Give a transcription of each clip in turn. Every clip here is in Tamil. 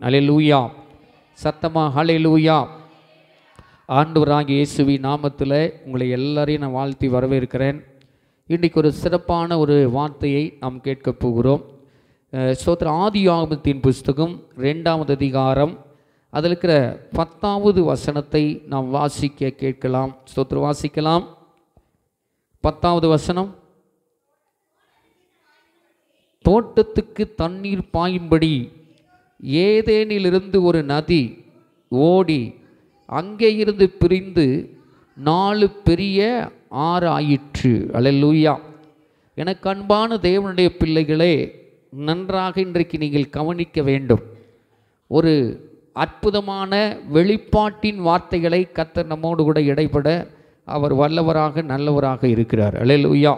அல்லேலூயா. சத்தமா ஹல்லேலூயா. ஆண்டவராகிய இயேசுவின் நாமத்தில் உங்களை எல்லாரையும் நான் வாழ்த்தி வரவேற்கிறேன். இன்றைக்கு ஒரு சிறப்பான ஒரு வார்த்தையை நாம் கேட்கப் போகிறோம். ஸ்தோத்திரம். ஆதியாகமத்தின் புஸ்தகம் 2வது அதிகாரம் அதில் இருக்கிற 10வது வசனத்தை நாம் வாசிக்க கேட்கலாம். ஸ்தோத்திரம். வாசிக்கலாம். 10வது வசனம். தோட்டத்துக்கு தண்ணீர் பாயும்படி ஏதேனிலிருந்து ஒரு நதி ஓடி அங்கே இருந்து பிரிந்து 4 பெரிய ஆறு ஆயிற்று. அல்லேலூயா. எனக்கு அன்பான தேவனுடைய பிள்ளைகளே, நன்றாக இன்றைக்கு நீங்கள் கவனிக்க வேண்டும். ஒரு அற்புதமான வெளிப்பாட்டின் வார்த்தைகளை கர்த்தர் நம்மோடு கூட இடைப்பட அவர் வல்லவராக நல்லவராக இருக்கிறார். அல்லேலூயா.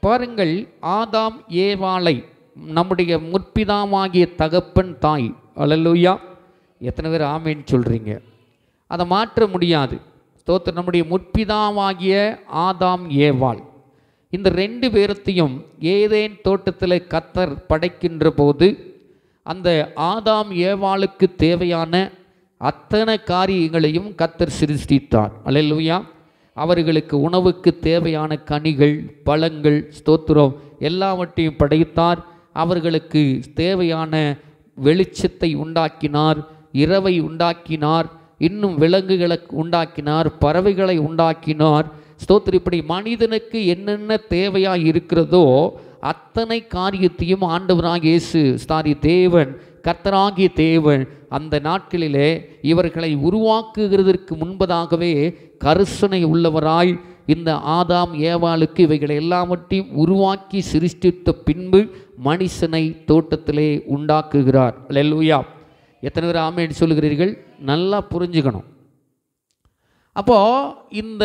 பாருங்கள், ஆதாம் ஏவாளை நம்முடைய முற்பிதாவாகிய தகப்பன் தாய். அல்லேலூயா. எத்தனை பேர் ஆமேன்னு சொல்கிறீங்க? அதை மாற்ற முடியாது. ஸ்தோத்திரம். நம்முடைய முற்பிதாவாகிய ஆதாம் ஏவாள், இந்த 2 பேரத்தையும் ஏதேன் தோட்டத்தில் கர்த்தர் படைக்கின்ற போது அந்த ஆதாம் ஏவாளுக்கு தேவையான அத்தனை காரியங்களையும் கர்த்தர் சிருஷ்டித்தார். அல்லேலூயா. அவர்களுக்கு உணவுக்கு தேவையான கனிகள், பழங்கள், ஸ்தோத்திரம் எல்லாவற்றையும் படைத்தார். அவர்களுக்கு தேவையான வெளிச்சத்தை உண்டாக்கினார், இரவை உண்டாக்கினார், இன்னும் விலங்குகளை உண்டாக்கினார், பறவைகளை உண்டாக்கினார். ஸ்தோத்திரம். இப்படி மனிதனுக்கு என்னென்ன தேவையாக இருக்கிறதோ அத்தனை காரியத்தையும் ஆண்டவராகிய இயேசு தேவன், கர்த்தராகிய தேவன் அந்த நாட்களிலே இவர்களை உருவாக்குகிறதற்கு முன்பதாகவே கரிசனை உள்ளவராய் இந்த ஆதாம் ஏவாளுக்கு இவைகளை எல்லாவற்றையும் உருவாக்கி சிருஷ்டித்த பின்பு மனுஷனை தோட்டத்திலே உண்டாக்குகிறார். அல்லேலூயா. எத்தனை பேர் ஆமென் சொல்லுகிறீர்கள்? நல்லா புரிஞ்சுக்கணும். அப்போது இந்த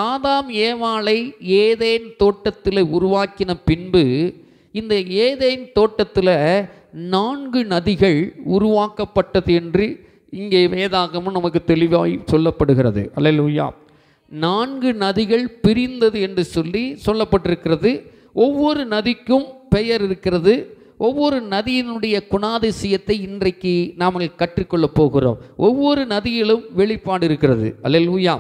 ஆதாம் ஏவாளை ஏதேன் தோட்டத்தில் உருவாக்கின பின்பு இந்த ஏதேன் தோட்டத்தில் 4 நதிகள் உருவாக்கப்பட்டது என்று இங்கே வேதாகமும் நமக்கு தெளிவாய் சொல்லப்படுகிறது. அல்லேலூயா. 4 நதிகள் பிரிந்தது என்று சொல்லப்பட்டிருக்கிறது. ஒவ்வொரு நதிக்கும் பெயர் இருக்கிறது. ஒவ்வொரு நதியினுடைய குணாதிசயத்தை இன்றைக்கு நாம் கற்றுக்கொள்ளப் போகிறோம். ஒவ்வொரு நதியிலும் வெளிப்பாடு இருக்கிறது. அல்லேலூயா.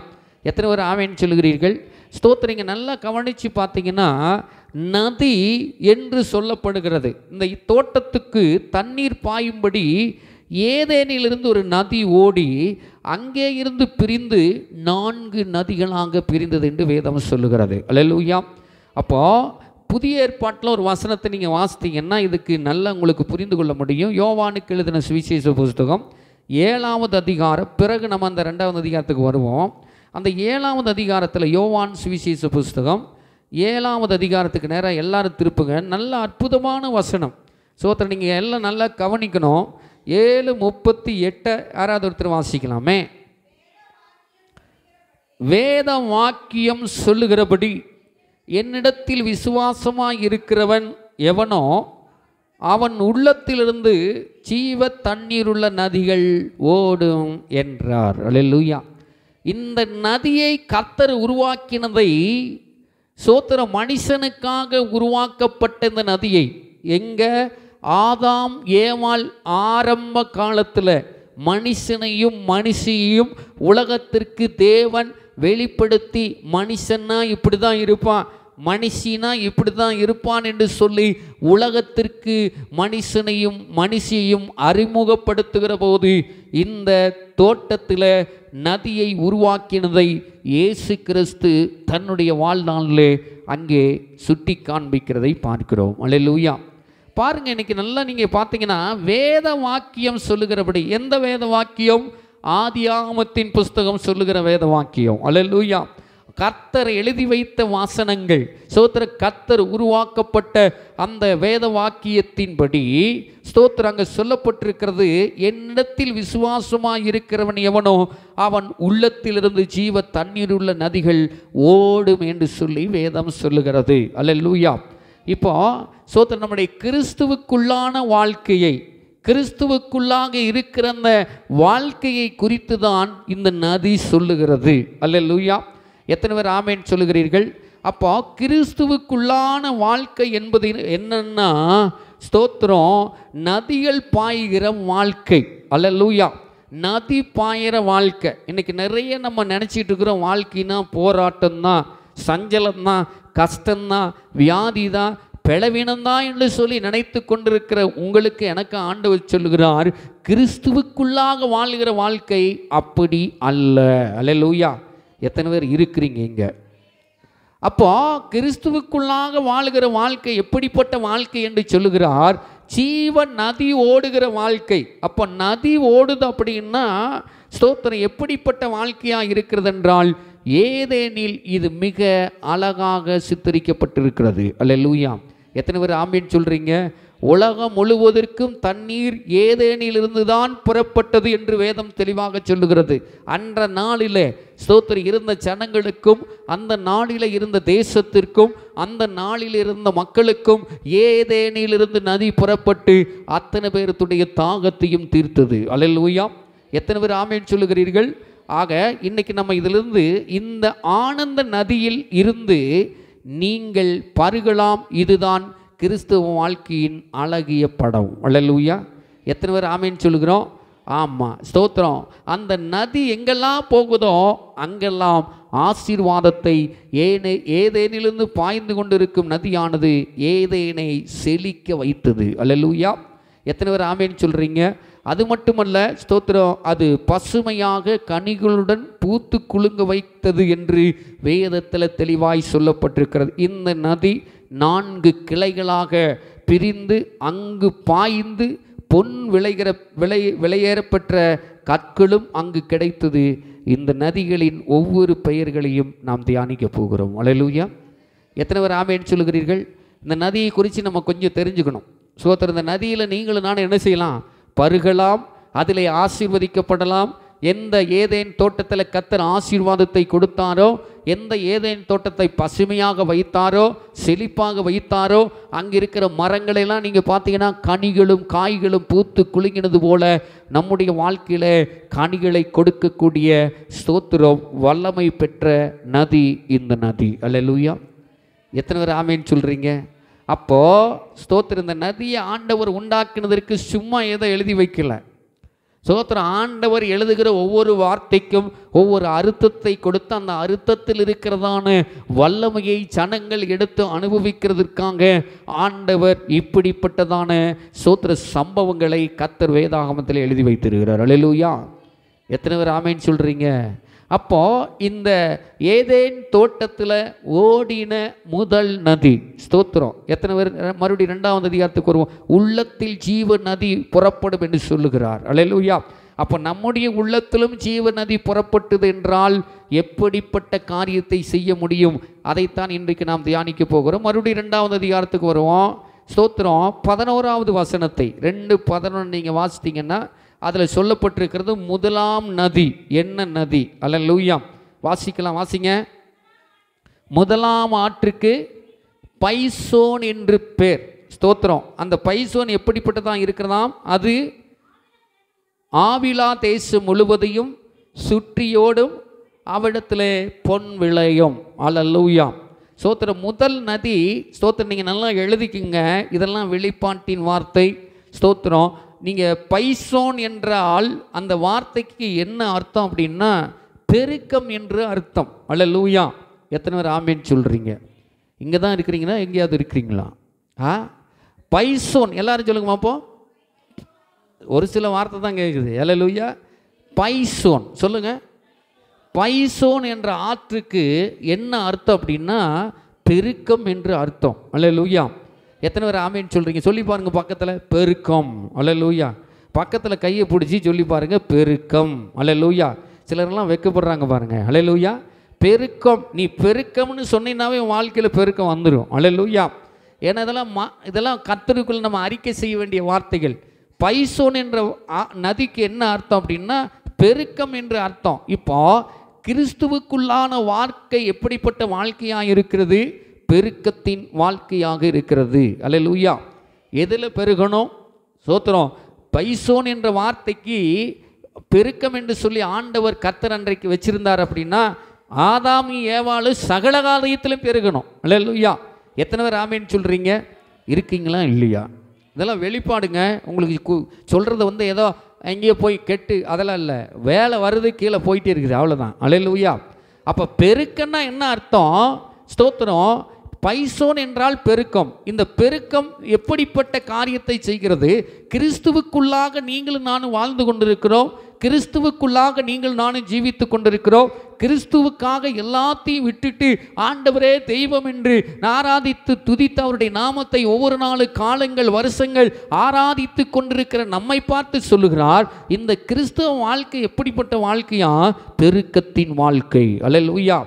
எத்தனை பேர் ஆமென் சொல்லுகிறீர்கள்? ஸ்தோத்திரிங்க. நல்லா கவனித்து பார்த்தீங்கன்னா, நதி என்று சொல்லப்படுகிறது. இந்த தோட்டத்துக்கு தண்ணீர் பாயும்படி ஏதேனிலிருந்து ஒரு நதி ஓடி அங்கே இருந்து பிரிந்து 4 நதிகளாக பிரிந்தது என்று வேதம் சொல்லுகிறது. அல்லேலூயா. அப்போது புதிய ஏற்பாட்டில் ஒரு வசனத்தை நீங்கள் வாசித்தீங்கன்னா இதுக்கு நல்லா உங்களுக்கு புரிந்து கொள்ள முடியும். யோவானுக்கு எழுதின சுவிசேஷ புஸ்தகம் 7வது அதிகாரம், பிறகு நம்ம அந்த 2வது அதிகாரத்துக்கு வருவோம். அந்த 7வது அதிகாரத்தில் யோவான் சுவிசேஷ புஸ்தகம் 7வது அதிகாரத்துக்கு நேராக எல்லாரும் திருப்புங்க. நல்ல அற்புதமான வசனம். சோத்திரம். நீங்கள் எல்லாம் நல்லா கவனிக்கணும். 7:38 யாராவது ஒருத்தர் வாசிக்கலாமே. வேத வாக்கியம் சொல்லுகிறபடி என்னிடத்தில் விசுவாசமாய் இருக்கிறவன் எவனோ அவன் உள்ளத்திலிருந்து ஜீவ தண்ணீருள்ள நதிகள் ஓடும் என்றார். அல்லேலூயா. இந்த நதியை கர்த்தர் உருவாக்கினதை, சோத்திர மனுஷனுக்காக உருவாக்கப்பட்ட இந்த நதியை எங்க ஆதாம் ஏவாள் ஆரம்ப காலத்தில் மனுஷனையும் மனுஷியையும் உலகத்திற்கு தேவன் வெளிப்படுத்தி, மனுஷன்னா இப்படி தான் இருப்பான், மனுஷினா இப்படி தான் இருப்பான் என்று சொல்லி உலகத்திற்கு மனுஷனையும் மனுஷியையும் அறிமுகப்படுத்துகிற போது இந்த தோட்டத்தில் நதியை உருவாக்கினதை இயேசு கிறிஸ்து தன்னுடைய வாழ்நாளில் அங்கே சுட்டி காண்பிக்கிறதை பார்க்கிறோம். அல்லேலூயா. பாருங்கள், இன்றைக்கி நல்லா நீங்கள் பார்த்தீங்கன்னா வேத வாக்கியம் சொல்லுகிறபடி, எந்த வேத வாக்கியம்? ஆதியாகமத்தின் புஸ்தகம் சொல்லுகிற வேத வாக்கியம். அல்லேலூயா. கர்த்தர் எழுதி வைத்த வாசனங்கள், ஸ்தோத்திர கர்த்தர் உருவாக்கப்பட்ட அந்த வேத வாக்கியத்தின்படி ஸ்தோத்திரம் அங்கே சொல்லப்பட்டிருக்கிறது. என்னிடத்தில் விசுவாசமாக இருக்கிறவன் எவனோ அவன் உள்ளத்திலிருந்து ஜீவ தண்ணீருள்ள நதிகள் ஓடும் என்று சொல்லி வேதம் சொல்லுகிறது. அல்லேலூயா. இப்போ ஸ்தோத்திரம் நம்முடைய கிறிஸ்துவுக்குள்ளான வாழ்க்கையை, கிறிஸ்துவுக்குள்ளாக இருக்கிற அந்த வாழ்க்கையை குறித்து தான் இந்த நதி சொல்லுகிறது. அல்லேலூயா. எத்தனை பேர் ஆமேன் சொல்லுகிறீர்கள்? அப்போ கிறிஸ்துவுக்குள்ளான வாழ்க்கை என்பது என்னன்னா, ஸ்தோத்திரம், நதிகள் பாய்கிற வாழ்க்கை. அல்லேலூயா. நதி பாயிற வாழ்க்கை. இன்னைக்கு நிறைய நம்ம நினச்சிட்டு இருக்கிறோம், வாழ்க்கைனா போராட்டம் தான், சஞ்சலம் தான், கஷ்டம்தான், வியாதி தான், பலவீனம்தான் என்று சொல்லி நினைத்து கொண்டிருக்கிற உங்களுக்கு எனக்கு ஆண்டவர் சொல்லுகிறார், கிறிஸ்துவுக்குள்ளாக வாழ்கிற வாழ்க்கை அப்படி அல்ல. அல்லேலூயா. எத்தனை பேர் இருக்கிறீங்க இங்க? அப்போ கிறிஸ்துவுக்குள்ளாக வாழ்கிற வாழ்க்கை எப்படிப்பட்ட வாழ்க்கை என்று சொல்லுகிறார், ஜீவன் நதி ஓடுகிற வாழ்க்கை. அப்போ நதி ஓடுது அப்படின்னா ஸ்தோத்திரம் எப்படிப்பட்ட வாழ்க்கையாக இருக்கிறது என்றால், ஏதேனில் இது மிக அழகாக சித்தரிக்கப்பட்டிருக்கிறது. அல்லேலூயா. எத்தனை பேர் ஆமீன் சொல்றீங்க? உலகம் முழுவதற்கும் தண்ணீர் ஏதேனிலிருந்து தான் புறப்பட்டது என்று வேதம் தெளிவாக சொல்லுகிறது. அன்ற நாளிலே ஸ்தோத்திரம் இருந்த ஜனங்களுக்கும், அந்த நாளில் இருந்த தேசத்திற்கும், அந்த நாளில் இருந்த மக்களுக்கும் ஏதேனிலிருந்து நதி புறப்பட்டு அத்தனை பேருடைய தாகத்தையும் தீர்த்தது. அல்லேலூயா. எத்தனை பேர் ஆமீன் சொல்லுகிறீர்கள்? ஆக இன்னைக்கு நம்ம இதிலிருந்து, இந்த ஆனந்த நதியில் இருந்து நீங்கள் பருகலாம். இதுதான் கிறிஸ்துவ வாழ்க்கையின் அழகிய படம். அல்லேலூயா. எத்தனை பேர் ஆமீன் சொல்லுகிறோம்? ஆமாம், ஸ்தோத்திரம். அந்த நதி எங்கெல்லாம் போகுதோ அங்கெல்லாம் ஆசீர்வாதத்தை, ஏதேனிலிருந்து பாய்ந்து கொண்டிருக்கும் நதியானது ஏதேனை செழிக்க வைத்தது. அல்லேலூயா. எத்தனை பேர் ஆமீன் சொல்கிறீங்க? அது மட்டுமல்ல, ஸ்தோத்திரம், அது பசுமையாக கனிகளுடன் பூத்து குலுங்க வைத்தது என்று வேதத்தில் தெளிவாய் சொல்லப்பட்டிருக்கிறது. இந்த நதி 4 கிளைகளாக பிரிந்து அங்கு பாய்ந்து பொன் விலையேறப்பெற்ற கற்களும் அங்கு கிடைத்தது. இந்த நதிகளின் ஒவ்வொரு பெயர்களையும் நாம் தியானிக்க போகிறோம். அல்லேலூயா. எத்தனை பேர் ஆமேன்னு சொல்லுகிறீர்கள்? இந்த நதியை குறித்து நம்ம கொஞ்சம் தெரிஞ்சுக்கணும். ஸ்தோத்திரம். இந்த நதியில் நீங்களும் நானும் என்ன செய்யலாம்? பருகலாம், அதிலே ஆசீர்வதிக்கப்படலாம். எந்த ஏதேன் தோட்டத்தில் கர்த்தர் ஆசீர்வாதத்தை கொடுத்தாரோ, எந்த ஏதேன் தோட்டத்தை பசுமையாக வைத்தாரோ, செழிப்பாக வைத்தாரோ, அங்கே இருக்கிற மரங்களெல்லாம் நீங்கள் பார்த்தீங்கன்னா கனிகளும் காய்களும் பூத்து குலுங்கினது போல நம்முடைய வாழ்க்கையில் கனிகளை கொடுக்கக்கூடிய ஸ்தோத்திரம் வல்லமை பெற்ற நதி இந்த நதி. அல்லேலூயா. எத்தனை பேர் ஆமேன்னு சொல்கிறீங்க? அப்போது ஸ்தோத்திரம், இந்த நதியை ஆண்டவர் உண்டாக்குனதற்கு சும்மா ஏதோ எழுதி வைக்கல. ஸ்தோத்திரம். ஆண்டவர் எழுதுகிற ஒவ்வொரு வார்த்தைக்கும் ஒவ்வொரு அர்த்தத்தை கொடுத்து, அந்த அர்த்தத்தில் இருக்கிறதான வல்லமையை ஜனங்கள் எடுத்து அனுபவிக்கிறதுக்காக ஆண்டவர் இப்படிப்பட்டதான ஸ்தோத்திர சம்பவங்களை கர்த்தர் வேதாகமத்தில் எழுதி வைத்திருக்கிறார். அல்லேலூயா. எத்தனை பேர் ஆமேன்னு சொல்கிறீங்க? அப்போ இந்த ஏதேன் தோட்டத்தில் ஓடின முதல் நதி ஸ்தோத்திரம். எத்தனை பேர் மறுபடியும் 2வது அதிகாரத்துக்கு வருவோம். உள்ளத்தில் ஜீவ நதி புறப்படும் என்று சொல்லுகிறார். அல்லேலூயா. அப்போ நம்முடைய உள்ளத்திலும் ஜீவ நதி புறப்பட்டது என்றால் எப்படிப்பட்ட காரியத்தை செய்ய முடியும்? அதைத்தான் இன்றைக்கு நாம் தியானிக்க போகிறோம். மறுபடியும் 2வது அதிகாரத்துக்கு வருவோம். ஸ்தோத்திரம். 11வது வசனத்தை 2:11 நீங்கள் வாசித்தீங்கன்னா அதில் சொல்லப்பட்டிருக்கிறது முதலாம் நதி. என்ன நதி? அல்லேலூயா. வாசிக்கலாம், வாசிங்க. முதலாம் ஆற்றுக்கு பைசோன் என்று பேர். ஸ்தோத்திரம். அந்த பைசோன் எப்படிப்பட்டதான் இருக்கிறதாம்? அது ஆவிலா தேசம் முழுவதையும் சுற்றியோடும் அவ்விடத்தில் பொன் விளையும். அல்லேலூயா. ஸ்தோத்திரம். முதல் நதி. ஸ்தோத்திரம். நீங்கள் நல்லா எழுதிக்குங்க, இதெல்லாம் வெளிப்பாட்டின் வார்த்தை. ஸ்தோத்திரம். நீங்கள் பைசோன் என்றால் அந்த வார்த்தைக்கு என்ன அர்த்தம் அப்படின்னா பெருக்கம் என்று அர்த்தம். அல்லேலூயா. எத்தனை பேர் ஆமேன்னு சொல்கிறீங்க? இங்கே தான் இருக்கிறீங்களா, எங்கேயாவது இருக்கிறீங்களா? பைசோன் எல்லாரும் சொல்லுங்கம்மா. அப்போ ஒரு சில வார்த்தை தான் கேட்குது. அல்லேலூயா. பைசோன் சொல்லுங்க. பைசோன் என்ற ஆற்றுக்கு என்ன அர்த்தம் அப்படின்னா பெருக்கம் என்று அர்த்தம். அல்லேலூயா. எத்தனை பேர் ஆமேன்னு சொல்கிறீங்க? சொல்லி பாருங்கள் பக்கத்தில், பெருக்கம். அல்லேலூயா. பக்கத்தில் கையை பிடிச்சி சொல்லி பாருங்கள், பெருக்கம். அல்லேலூயா. சிலரெல்லாம் வெட்கப்படுறாங்க பாருங்கள். அல்லேலூயா. பெருக்கம். நீ பெருக்கம்னு சொன்னீங்கன்னாவே உன் வாழ்க்கையில் பெருக்கம் வந்துடும். அல்லேலூயா. ஏன்னா இதெல்லாம் கர்த்தருக்குள்ள நம்ம அறிக்கை செய்ய வேண்டிய வார்த்தைகள். பைசோன் என்ற நதிக்கு என்ன அர்த்தம் அப்படின்னா பெருக்கம் என்று அர்த்தம். இப்போ கிறிஸ்துவுக்குள்ளான வாழ்க்கை எப்படிப்பட்ட வாழ்க்கையாக இருக்கிறது? பெருக்கத்தின் வாழ்க்கையாக இருக்கிறது. அல்லேலூயா. எதில் பெருகணும்? ஸ்தோத்திரம். பைசோன் என்ற வார்த்தைக்கு பெருக்கம் என்று சொல்லி ஆண்டவர் கர்த்தர் அன்றைக்கு வச்சிருந்தார் அப்படின்னா ஆதாம் ஏவாளு சகல காரியத்திலும் பெருகணும். அல்லேலூயா. எத்தனை பேர் ஆமேன்னு சொல்கிறீங்க? இருக்கீங்களா இல்லையா? இதெல்லாம் வெளிப்பாடுங்க. உங்களுக்கு சொல்கிறது ஏதோ எங்கேயோ போய் கெட்டு அதெல்லாம் இல்லை. வேலை வருது, கீழே போயிட்டே இருக்குது, அவ்வளோதான். அல்லேலூயா. அப்போ பெருக்கன்னா என்ன அர்த்தம்? ஸ்தோத்திரம். பைசோன் என்றால் பெருக்கம். இந்த பெருக்கம் எப்படிப்பட்ட காரியத்தை செய்கிறது? கிறிஸ்துவுக்குள்ளாக நீங்களும் நானும் வாழ்ந்து கொண்டிருக்கிறோம். கிறிஸ்துவுக்குள்ளாக நீங்கள் நானும் ஜீவித்து கொண்டிருக்கிறோம். கிறிஸ்துவுக்காக எல்லாத்தையும் விட்டுட்டு ஆண்டவரே தெய்வம் என்று ஆராதித்து துதித்து அவருடைய நாமத்தை ஒவ்வொரு நாலு காலங்கள் வருஷங்கள் ஆராதித்து கொண்டிருக்கிற நம்மை பார்த்து சொல்லுகிறார், இந்த கிறிஸ்துவ வாழ்க்கை எப்படிப்பட்ட வாழ்க்கையா? பெருக்கத்தின் வாழ்க்கை. அல்லேலூயா.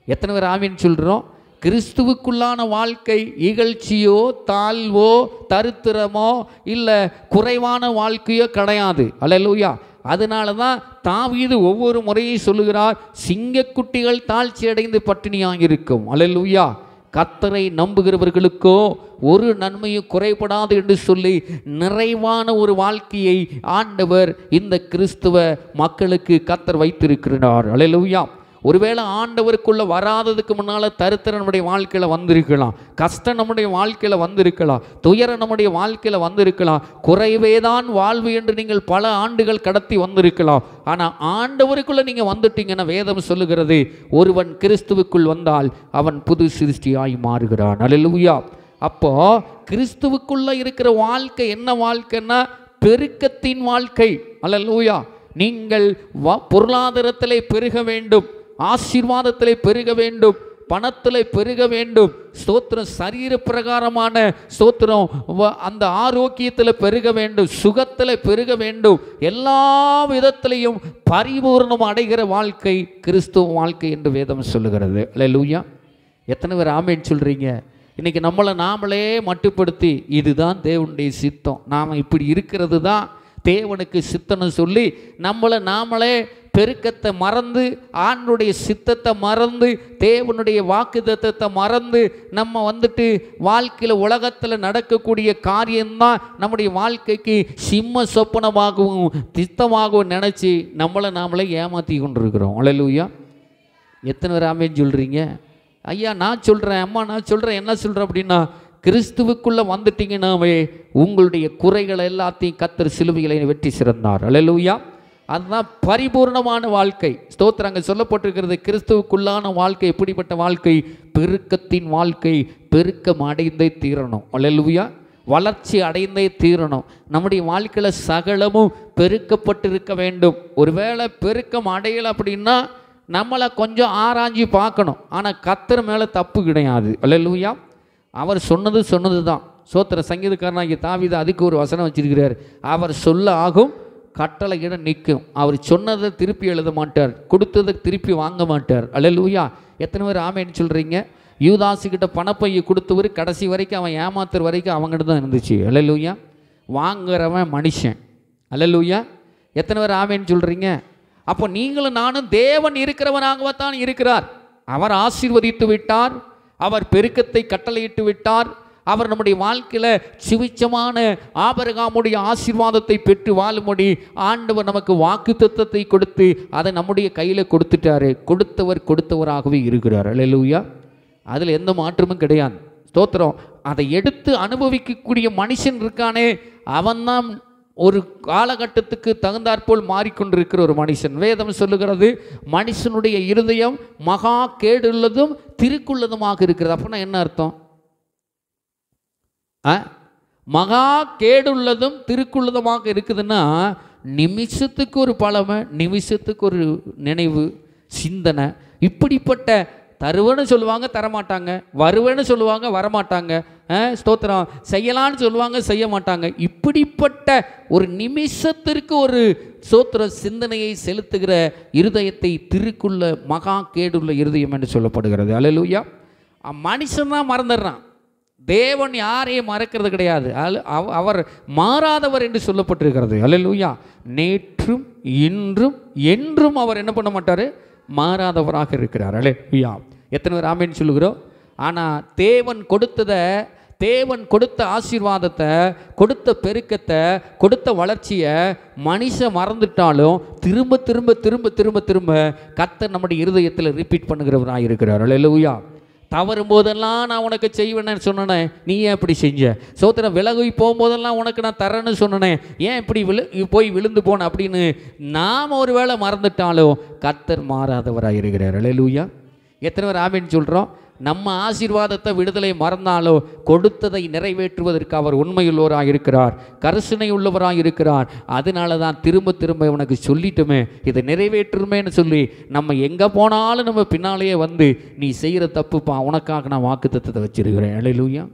எத்தனை பேர் ஆமீன் சொல்கிறோம்? கிறிஸ்துவுக்குள்ளான வாழ்க்கை இகழ்ச்சியோ தாழ்வோ தரித்திரமோ இல்லை குறைவான வாழ்க்கையோ கிடையாது. அல்லேலூயா. அதனால தான் தாவீது ஒவ்வொரு முறையும் சொல்லுகிறார், சிங்கக்குட்டிகள் தாழ்ச்சி அடைந்து பட்டினியாக இருக்கும். அல்லேலூயா. கர்த்தரை நம்புகிறவர்களுக்கோ ஒரு நன்மையும் குறைபடாது என்று சொல்லி நிறைவான ஒரு வாழ்க்கையை ஆண்டவர் இந்த கிறிஸ்துவ மக்களுக்கு கர்த்தர் வைத்திருக்கிறார். அல்லேலூயா. ஒருவேளை ஆண்டவருக்குள்ளே வராததுக்கு முன்னால் தரித்திரம் நம்முடைய வாழ்க்கையில் வந்திருக்கலாம், கஷ்டம் நம்முடைய வாழ்க்கையில் வந்திருக்கலாம், துயரம் நம்முடைய வாழ்க்கையில் வந்திருக்கலாம், குறைவே தான் வாழ்வு என்று நீங்கள் பல ஆண்டுகள் கடத்தி வந்திருக்கலாம். ஆனால் ஆண்டவருக்குள்ளே நீங்கள் வந்துட்டீங்கன்னா வேதம் சொல்லுகிறது, ஒருவன் கிறிஸ்துவுக்குள் வந்தால் அவன் புது சிருஷ்டியாய் மாறுகிறான். அல்லேலூயா. அப்போ கிறிஸ்துவுக்குள்ளே இருக்கிற வாழ்க்கை என்ன வாழ்க்கைன்னா? பெருக்கத்தின் வாழ்க்கை. அல்லேலூயா. நீங்கள் பொருளாதாரத்திலே பெருக வேண்டும், ஆசீர்வாதத்திலே பெருக வேண்டும், பணத்திலே பெருக வேண்டும், ஸ்தோத்திரம் சரீர பிரகாரமான ஸ்தோத்திரம் அந்த ஆரோக்கியத்தில் பெருக வேண்டும், சுகத்தில் பெருக வேண்டும், எல்லா விதத்திலையும் பரிபூர்ணம் அடைகிற வாழ்க்கை கிறிஸ்துவ வாழ்க்கை என்று வேதம் சொல்லுகிறது. அல்லேலூயா. எத்தனை பேர் ஆமேன் சொல்கிறீங்க? இன்றைக்கி நம்மளை நாமளே மட்டுப்படுத்தி இதுதான் தேவனுடைய சித்தம், நாம் இப்படி இருக்கிறது தான் தேவனுக்கு சித்தம்னு சொல்லி நம்மளை நாமளே பெருக்கத்தை மறந்து ஆண்டுடைய சித்தத்தை மறந்து தேவனுடைய வாக்குத்தத்தத்தை மறந்து நம்ம வாழ்க்கையில் உலகத்தில் நடக்கக்கூடிய காரியம்தான் நம்முடைய வாழ்க்கைக்கு சிம்ம சொப்பனமாகவும் திட்டமாகவும் நினச்சி நம்மளை நாமளே ஏமாற்றி கொண்டிருக்கிறோம். அல்லேலூயா. எத்தனை பேர் ஆமேன் சொல்கிறீங்க? ஐயா நான் சொல்கிறேன், அம்மா நான் சொல்கிறேன். என்ன சொல்கிறேன் அப்படின்னா, கிறிஸ்துவுக்குள்ளே வந்துட்டீங்கன்னாவே உங்களுடைய குறைகளை எல்லாத்தையும் கர்த்தர் சிலுவைகளை வெற்றி சிறந்தார். அல்லேலூயா. அதுதான் பரிபூர்ணமான வாழ்க்கை. ஸ்தோத்திரம். அங்கே சொல்லப்பட்டிருக்கிறது, கிறிஸ்துவுக்குள்ளான வாழ்க்கை எப்படிப்பட்ட வாழ்க்கை? பெருக்கத்தின் வாழ்க்கை. பெருக்கம் அடைந்தே தீரணும். அல்லேலூயா. வளர்ச்சி அடைந்தே தீரணும். நம்முடைய வாழ்க்கையில் சகலமும் பெருக்கப்பட்டிருக்க வேண்டும். ஒருவேளை பெருக்கம் அடையலை அப்படின்னா நம்மளை கொஞ்சம் ஆராய்ச்சி பார்க்கணும். ஆனால் கர்த்தர் மேலே தப்பு கிடையாது. அல்லேலூயா. அவர் சொன்னது தான். சோத்திர சங்கீதக்காரனாகிய தாவீது அதுக்கு ஒரு வசனம் வச்சிருக்கிறார், அவர் சொல்ல ஆகும் கட்டளையிட நிற்கும். அவர் சொன்னதை திருப்பி எழுத மாட்டார், கொடுத்ததை திருப்பி வாங்க மாட்டார். அல்லேலூயா. எத்தனை பேர் ஆமேன்னு சொல்கிறீங்க? யூதாசுக்கிட்ட பணப்பையை கொடுத்தவர் கடைசி வரைக்கும் அவன் ஏமாத்துற வரைக்கும் அவங்ககிட்ட தான் இருந்துச்சு. அல்லேலூயா. வாங்குறவன் மனுஷன். அல்லேலூயா. எத்தனை பேர் ஆமேன்னு சொல்கிறீங்க? அப்போ நீங்களும் நானும் தேவன் இருக்கிறவனாகத்தான் இருக்கிறார். அவர் ஆசீர்வதித்து விட்டார், அவர் பெருக்கத்தை கட்டளையிட்டு விட்டார், அவர் நம்முடைய வாழ்க்கையில் சுவிச்சமான ஆபிரகாமுடைய ஆசீர்வாதத்தை பெற்று வாழும்படி ஆண்டவர் நமக்கு வாக்குத்தத்தத்தை கொடுத்து அதை நம்முடைய கையில் கொடுத்துட்டாரு. கொடுத்தவராகவே இருக்கிறார். அல்லேலூயா. அதில் எந்த மாற்றமும் கிடையாது. ஸ்தோத்திரம். அதை எடுத்து அனுபவிக்கக்கூடிய மனுஷன் இருக்கானே, அவன்தான் ஒரு காலகட்டத்துக்கு தகுந்தாற்போல் மாறிக்கொண்டிருக்கிற ஒரு மனுஷன். வேதம் சொல்லுகிறது, மனுஷனுடைய இருதயம் மகா கேடுள்ளதும் திருக்குள்ளதுமாக இருக்கிறது. அப்படின்னா என்ன அர்த்தம்? மகா கேடுள்ளதும் திருக்குள்ளதுமாக இருக்குதுன்னா, நிமிஷத்துக்கு ஒரு பழமை, நிமிஷத்துக்கு ஒரு நினைவு, சிந்தனை, இப்படிப்பட்ட தருவேன்னு சொல்லுவாங்க தரமாட்டாங்க, வருவேன்னு சொல்லுவாங்க வரமாட்டாங்க, ஸ்தோத்திரம் செய்யலான்னு சொல்லுவாங்க செய்ய மாட்டாங்க. இப்படிப்பட்ட ஒரு நிமிஷத்திற்கு ஒரு ஸ்தோத்திர சிந்தனையை செலுத்துகிற இருதயத்தை திருக்குள்ள மகா கேடுள்ள இருதயம் என்று சொல்லப்படுகிறது. அல்லேலூயா. மனுஷன் தான் மறந்துடுறான், தேவன் யாரையும் மறக்கிறது கிடையாது. அவர் மாறாதவர் என்று சொல்லப்பட்டிருக்கிறது. அல்லேலூயா. நேற்றும் இன்றும் என்றும் அவர் என்ன பண்ண மாட்டார்? மாறாதவராக இருக்கிறார். அல்லேலூயா. எத்தனை பேர் ஆமென் சொல்லுகிறோம்? ஆனால் தேவன் கொடுத்ததை தேவன் கொடுத்த ஆசீர்வாதத்தை, கொடுத்த பெருக்கத்தை, கொடுத்த வளர்ச்சியை மனுஷன் மறந்துட்டாலும் திரும்ப திரும்ப திரும்ப திரும்ப திரும்ப கர்த்தர் நம்முடைய இருதயத்தில் ரிப்பீட் பண்ணுகிறவராக இருக்கிறார். அல்லேலூயா. தவறும் போதெல்லாம் நான் உனக்கு செய்வேன்னு சொன்னேன், நீ ஏன் இப்படி செஞ்ச? சோத்திரம் விலகி போகும்போதெல்லாம் உனக்கு நான் தரேன்னு சொன்னேன், ஏன் இப்படி போய் விழுந்து போன அப்படின்னு நாம் ஒரு வேளை மறந்துட்டாலும் கர்த்தர் மாறாதவராக இருக்கிறார். அல்லேலூயா. எத்தனை பேர் ஆமென் சொல்கிறோம்? நம்ம ஆசீர்வாதத்தை விடுதலை மறந்தாலோ கொடுத்ததை நிறைவேற்றுவதற்கு அவர் உண்மையுள்ளவராக இருக்கிறார், கரிசனை உள்ளவராக இருக்கிறார். அதனால தான் திரும்ப திரும்ப உனக்கு சொல்லிட்டுமே இதை நிறைவேற்றுமேன்னு சொல்லி நம்ம எங்கே போனாலும் நம்ம பின்னாலேயே வந்து நீ செய்கிற தப்புப்பா, உனக்காக நான் வாக்குத்தத்தத்தை வச்சிருக்கிறேன். அல்லேலூயா.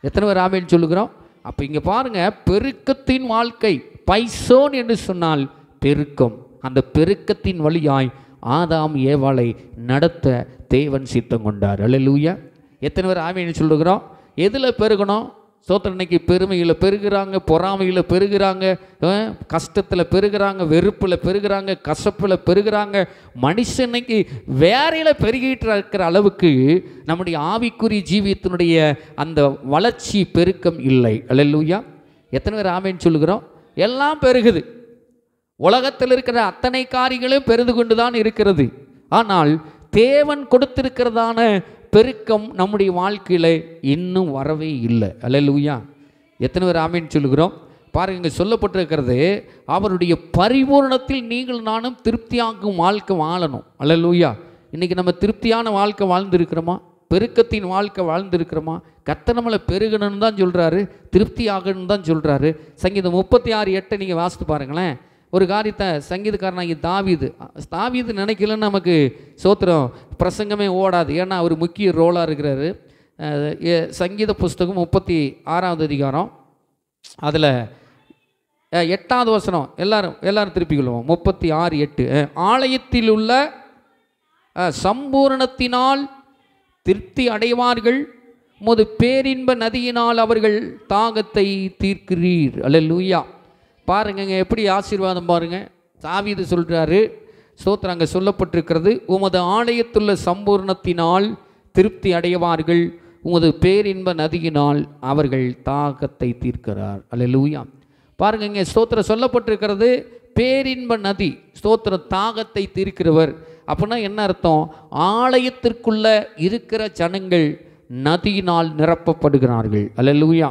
எத்தனை பேர் ஆமென் சொல்லுகிறோம்? அப்போ இங்கே பாருங்கள், பெருக்கத்தின் வாழ்க்கை, பைசோன் என்று சொன்னால் பெருக்கம். அந்த பெருக்கத்தின் வழியாய் ஆதாம் ஏவாளை நடத்த தேவன் சித்தம் கொண்டார். அல்லேலூயா. எத்தனை பேர் ஆமென் சொல்லுகிறோம்? எதில் பெருகணும்? சோத்திரம். இன்னைக்கு பெருமையில் பெருகிறாங்க, பொறாமையில் பெருகிறாங்க, கஷ்டத்தில் பெருகிறாங்க, வெறுப்பில் பெருகிறாங்க, கசப்பில் பெருகிறாங்க. மனுஷன் இன்னைக்கு வேறையில் பெருகிட்டு இருக்கிற அளவுக்கு நம்முடைய ஆவிக்குரிய ஜீவியத்தினுடைய அந்த வளர்ச்சி பெருக்கம் இல்லை. அல்லேலூயா. எத்தனை பேர் ஆமென் சொல்லுகிறோம்? எல்லாம் பெருகுது. உலகத்தில் இருக்கிற அத்தனை காரியங்களும் பெருது கொண்டு தான் இருக்கிறது. ஆனால் தேவன் கொடுத்திருக்கிறதான பெருக்கம் நம்முடைய வாழ்க்கையில் இன்னும் வரவே இல்லை. அல்லேலூயா. எத்தனை பேர் ஆமென் சொல்லுகிறோம்? பாருங்க, இங்கே சொல்லப்பட்டிருக்கிறது, அவருடைய பரிபூரணத்தில் நீங்கள் நானும் திருப்தியாகும் வாழ்க்கை வாழணும். அல்லேலூயா. இன்றைக்கி நம்ம திருப்தியான வாழ்க்கை வாழ்ந்துருக்கிறோமா? பெருக்கத்தின் வாழ்க்கை வாழ்ந்துருக்கிறோமா? கர்த்தர் நம்மளை பெருகணும்னு தான் சொல்கிறாரு, திருப்தி ஆகணும்னு தான் சொல்கிறாரு. சங்கீதம் 36:8 நீங்கள் வாசித்து பாருங்களேன். ஒரு காரியத்தை சங்கீதக்காரனாகி தாவீது நினைக்கலன்னு நமக்கு சோத்திரம் பிரசங்கமே ஓடாது. ஏன்னா அவர் முக்கிய ரோலாக இருக்கிறாரு. சங்கீத புஸ்தகம் 36ஆவது அதிகாரம் அதில் 8வது வசனம் எல்லாரும் திருப்பிக் கொள்வோம். 36:8 ஆலயத்தில் உள்ள சம்பூரணத்தினால் திருப்தி அடைவார்கள், உமது பேரின்ப நதியினால் அவர்கள் தாகத்தை தீர்க்கிறீர். அல்லேலூயா. பாருங்க எப்படி ஆசீர்வாதம் பாருங்க. தாவீது சொல்கிறாரு, ஸ்தோத்திரம், அங்கே சொல்லப்பட்டிருக்கிறது, உமது ஆலயத்துள்ள சம்பூர்ணத்தினால் திருப்தி அடைவார்கள், உமது பேரின்ப நதியினால் அவர்கள் தாகத்தை தீர்க்கிறார். அல்லேலூயா. பாருங்க, இங்கே ஸ்தோத்திரம் சொல்லப்பட்டிருக்கிறது, பேரின்ப நதி, ஸ்தோத்திரம், தாகத்தை தீர்க்கிறவர். அப்படின்னா என்ன அர்த்தம்? ஆலயத்திற்குள்ள இருக்கிற ஜனங்கள் நதியினால் நிரப்பப்படுகிறார்கள். அல்லேலூயா.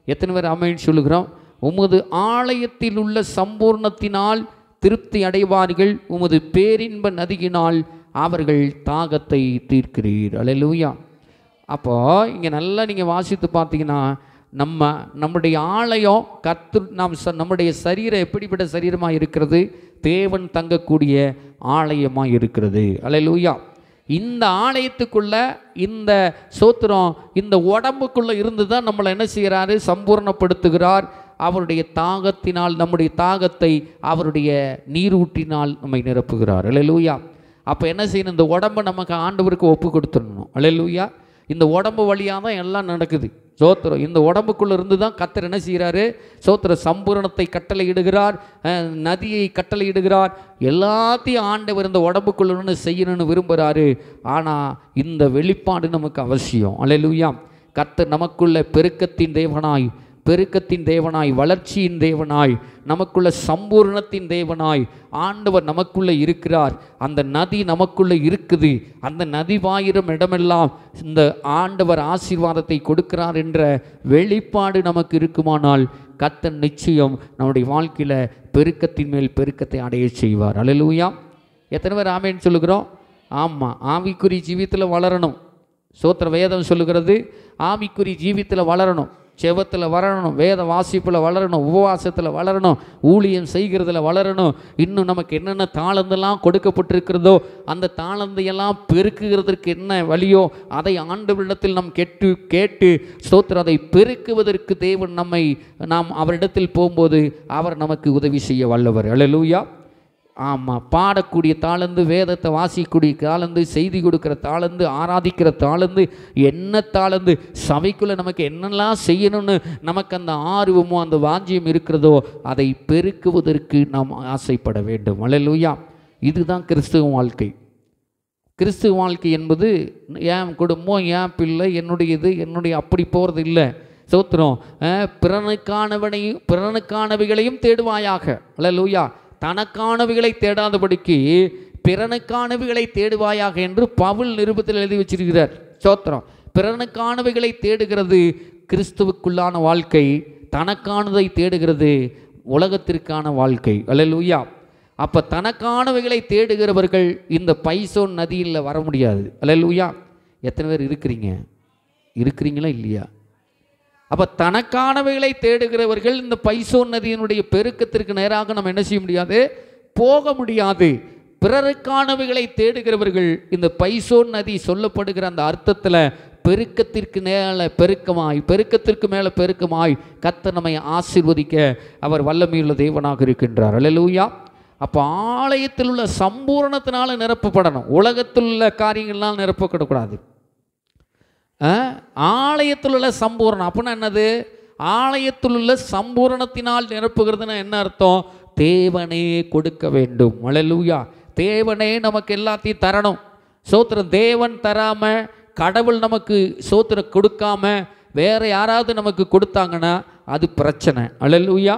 எத்தனை பேர் ஆமென் சொல்லுகிறோம்? உமது ஆலயத்தில் உள்ள சம்பூர்ணத்தினால் திருப்தி அடைவார்கள், உமது பேரின்ப நதியினால் அவர்கள் தாகத்தை தீர்க்கிறீர். அல்லேலூயா. அப்போ இங்கே நல்லா நீங்கள் வாசித்து பார்த்தீங்கன்னா, நம்முடைய ஆலயம் நம்முடைய சரீரம் எப்படிப்பட்ட சரீரமாக இருக்கிறது? தேவன் தங்கக்கூடிய ஆலயமாக இருக்கிறது. அல்லேலூயா. இந்த ஆலயத்துக்குள்ள இந்த சோத்திரம் இந்த உடம்புக்குள்ளே இருந்து தான் நம்மளை என்ன செய்கிறாரு? சம்பூர்ணப்படுத்துகிறார். அவருடைய தாகத்தினால் நம்முடைய தாகத்தை அவருடைய நீரூற்றினால் நம்மை நிரப்புகிறார். அல்லேலூயா. அப்போ என்ன செய்யணும்? இந்த உடம்பை நமக்கு ஆண்டவருக்கு ஒப்பு கொடுத்துடணும். அல்லேலூயா. இந்த உடம்பு வழியாக தான் எல்லாம் நடக்குது. சோத்திரம், இந்த உடம்புக்குள்ளே இருந்து தான் கர்த்தர் என்ன செய்கிறாரு? சோத்திர சம்பூரணத்தை கட்டளை இடுகிறார், நதியை கட்டளை இடுகிறார். எல்லாத்தையும் ஆண்டவர் இந்த உடம்புக்குள்ளே செய்யணும்னு விரும்புகிறாரு. ஆனால் இந்த வெளிப்பாடு நமக்கு அவசியம். அல்லேலூயா. கர்த்தர் நமக்குள்ள பெருக்கத்தின் தேவனாய், வளர்ச்சியின் தேவனாய், நமக்குள்ள சம்பூர்ணத்தின் தேவனாய் ஆண்டவர் நமக்குள்ளே இருக்கிறார். அந்த நதி நமக்குள்ளே இருக்குது. அந்த நதி பாயிரம் இடமெல்லாம் இந்த ஆண்டவர் ஆசீர்வாதத்தை கொடுக்கிறார் என்ற வெளிப்பாடு நமக்கு இருக்குமானால் கர்த்தர் நிச்சயம் நம்முடைய வாழ்க்கையில் பெருக்கத்தின் மேல் பெருக்கத்தை அடைய செய்வார். அல்லேலூயா. எத்தனை பேர் ஆமென் சொல்லுகிறோம்? ஆமாம், ஆவிக்குரிய ஜீவியத்தில் வளரணும். சோத்திர வேதம் சொல்லுகிறது, ஆவிக்குரிய ஜீவியத்தில் வளரணும், செவத்தில் வளரணும், வேத வாசிப்பில் வளரணும், உபவாசத்தில் வளரணும், ஊழியம் செய்கிறதுல வளரணும். இன்னும் நமக்கு என்னென்ன தாளந்தெல்லாம் கொடுக்கப்பட்டிருக்கிறதோ அந்த தாளந்தையெல்லாம் பெருக்குகிறதற்கு என்ன வழியோ அதை ஆண்டவரிடத்தில் நாம் கேட்டு ஸ்தோத்திரம் அதை பெருக்குவதற்கு தேவன் நாம் அவரிடத்தில் போகும்போது அவர் நமக்கு உதவி செய்ய வல்லவர். அல்லேலூயா. ஆமாம், பாடக்கூடிய தாளந்து, வேதத்தை வாசிக்கக்கூடிய தாளந்து, செய்தி கொடுக்குற தாளந்து, ஆராதிக்கிற தாளந்து, என்ன தாளந்து, சபைக்குள்ளே நமக்கு என்னெல்லாம் செய்யணும்னு நமக்கு அந்த ஆர்வமோ அந்த வாஞ்சியம் இருக்கிறதோ அதை பெருக்குவதற்கு நாம் ஆசைப்பட வேண்டும். அல்லேலூயா. இதுதான் கிறிஸ்துவ வாழ்க்கை. கிறிஸ்துவ வாழ்க்கை என்பது என் குடும்பம், என் பிள்ளை, என்னுடையது, என்னுடைய அப்படி போகிறது இல்லை. ஸ்தோத்திரம். பிறனுக்கானவைகளையும் தேடுவாயாக. அல்லேலூயா. தனக்கானவைகளை தேடாதபடிக்கு பிறனுக்கானவைகளை தேடுவாயாக என்று பவுல் நிருபத்தில் எழுதி வச்சிருக்கிறார். ஸ்தோத்திரம். பிறனுக்கானவைகளை தேடுகிறது கிறிஸ்துவுக்குள்ளான வாழ்க்கை, தனக்கானதை தேடுகிறது உலகத்திற்கான வாழ்க்கை. அல்லேலூயா. அப்போ தனக்கானவைகளை தேடுகிறவர்கள் இந்த பைசோன் நதியில் வர முடியாது. அல்லேலூயா. எத்தனை பேர் இருக்கிறீங்களா இல்லையா? அப்போ தனக்கானவைகளை தேடுகிறவர்கள் இந்த பைசோன் நதியினுடைய பெருக்கத்திற்கு நேராக நம்ம என்ன செய்ய முடியாது? போக முடியாது. பிறருக்கானவைகளை தேடுகிறவர்கள் இந்த பைசோன் நதி சொல்லப்படுகிற அந்த அர்த்தத்தில் பெருக்கத்திற்கு மேலே பெருக்கமாய், பெருக்கத்திற்கு மேலே பெருக்கமாய் கர்த்தர் நம்மை ஆசீர்வதிக்க அவர் வல்லமையுள்ள தேவனாக இருக்கின்றார். அல்லேலூயா. அப்போ ஆலயத்தில் உள்ள சம்பூரணத்தினால நிரப்பப்படணும். உலகத்தில் உள்ள காரியங்கள்லாம் நிரப்பப்படக்கூடாது. ஆலயத்தில் உள்ள சம்பூரணம் அப்படின்னா என்னது? ஆலயத்தில் உள்ள சம்பூரணத்தினால் நிரப்புகிறதுனா என்ன அர்த்தம்? தேவனே கொடுக்க வேண்டும். அல்லேலூயா. தேவனே நமக்கு எல்லாத்தையும் தரணும். சோத்திரம். தேவன் தராம, கடவுள் நமக்கு சோத்திரம் கொடுக்காம வேற யாராவது நமக்கு கொடுத்தாங்கன்னா அது பிரச்சனை. அல்லேலூயா.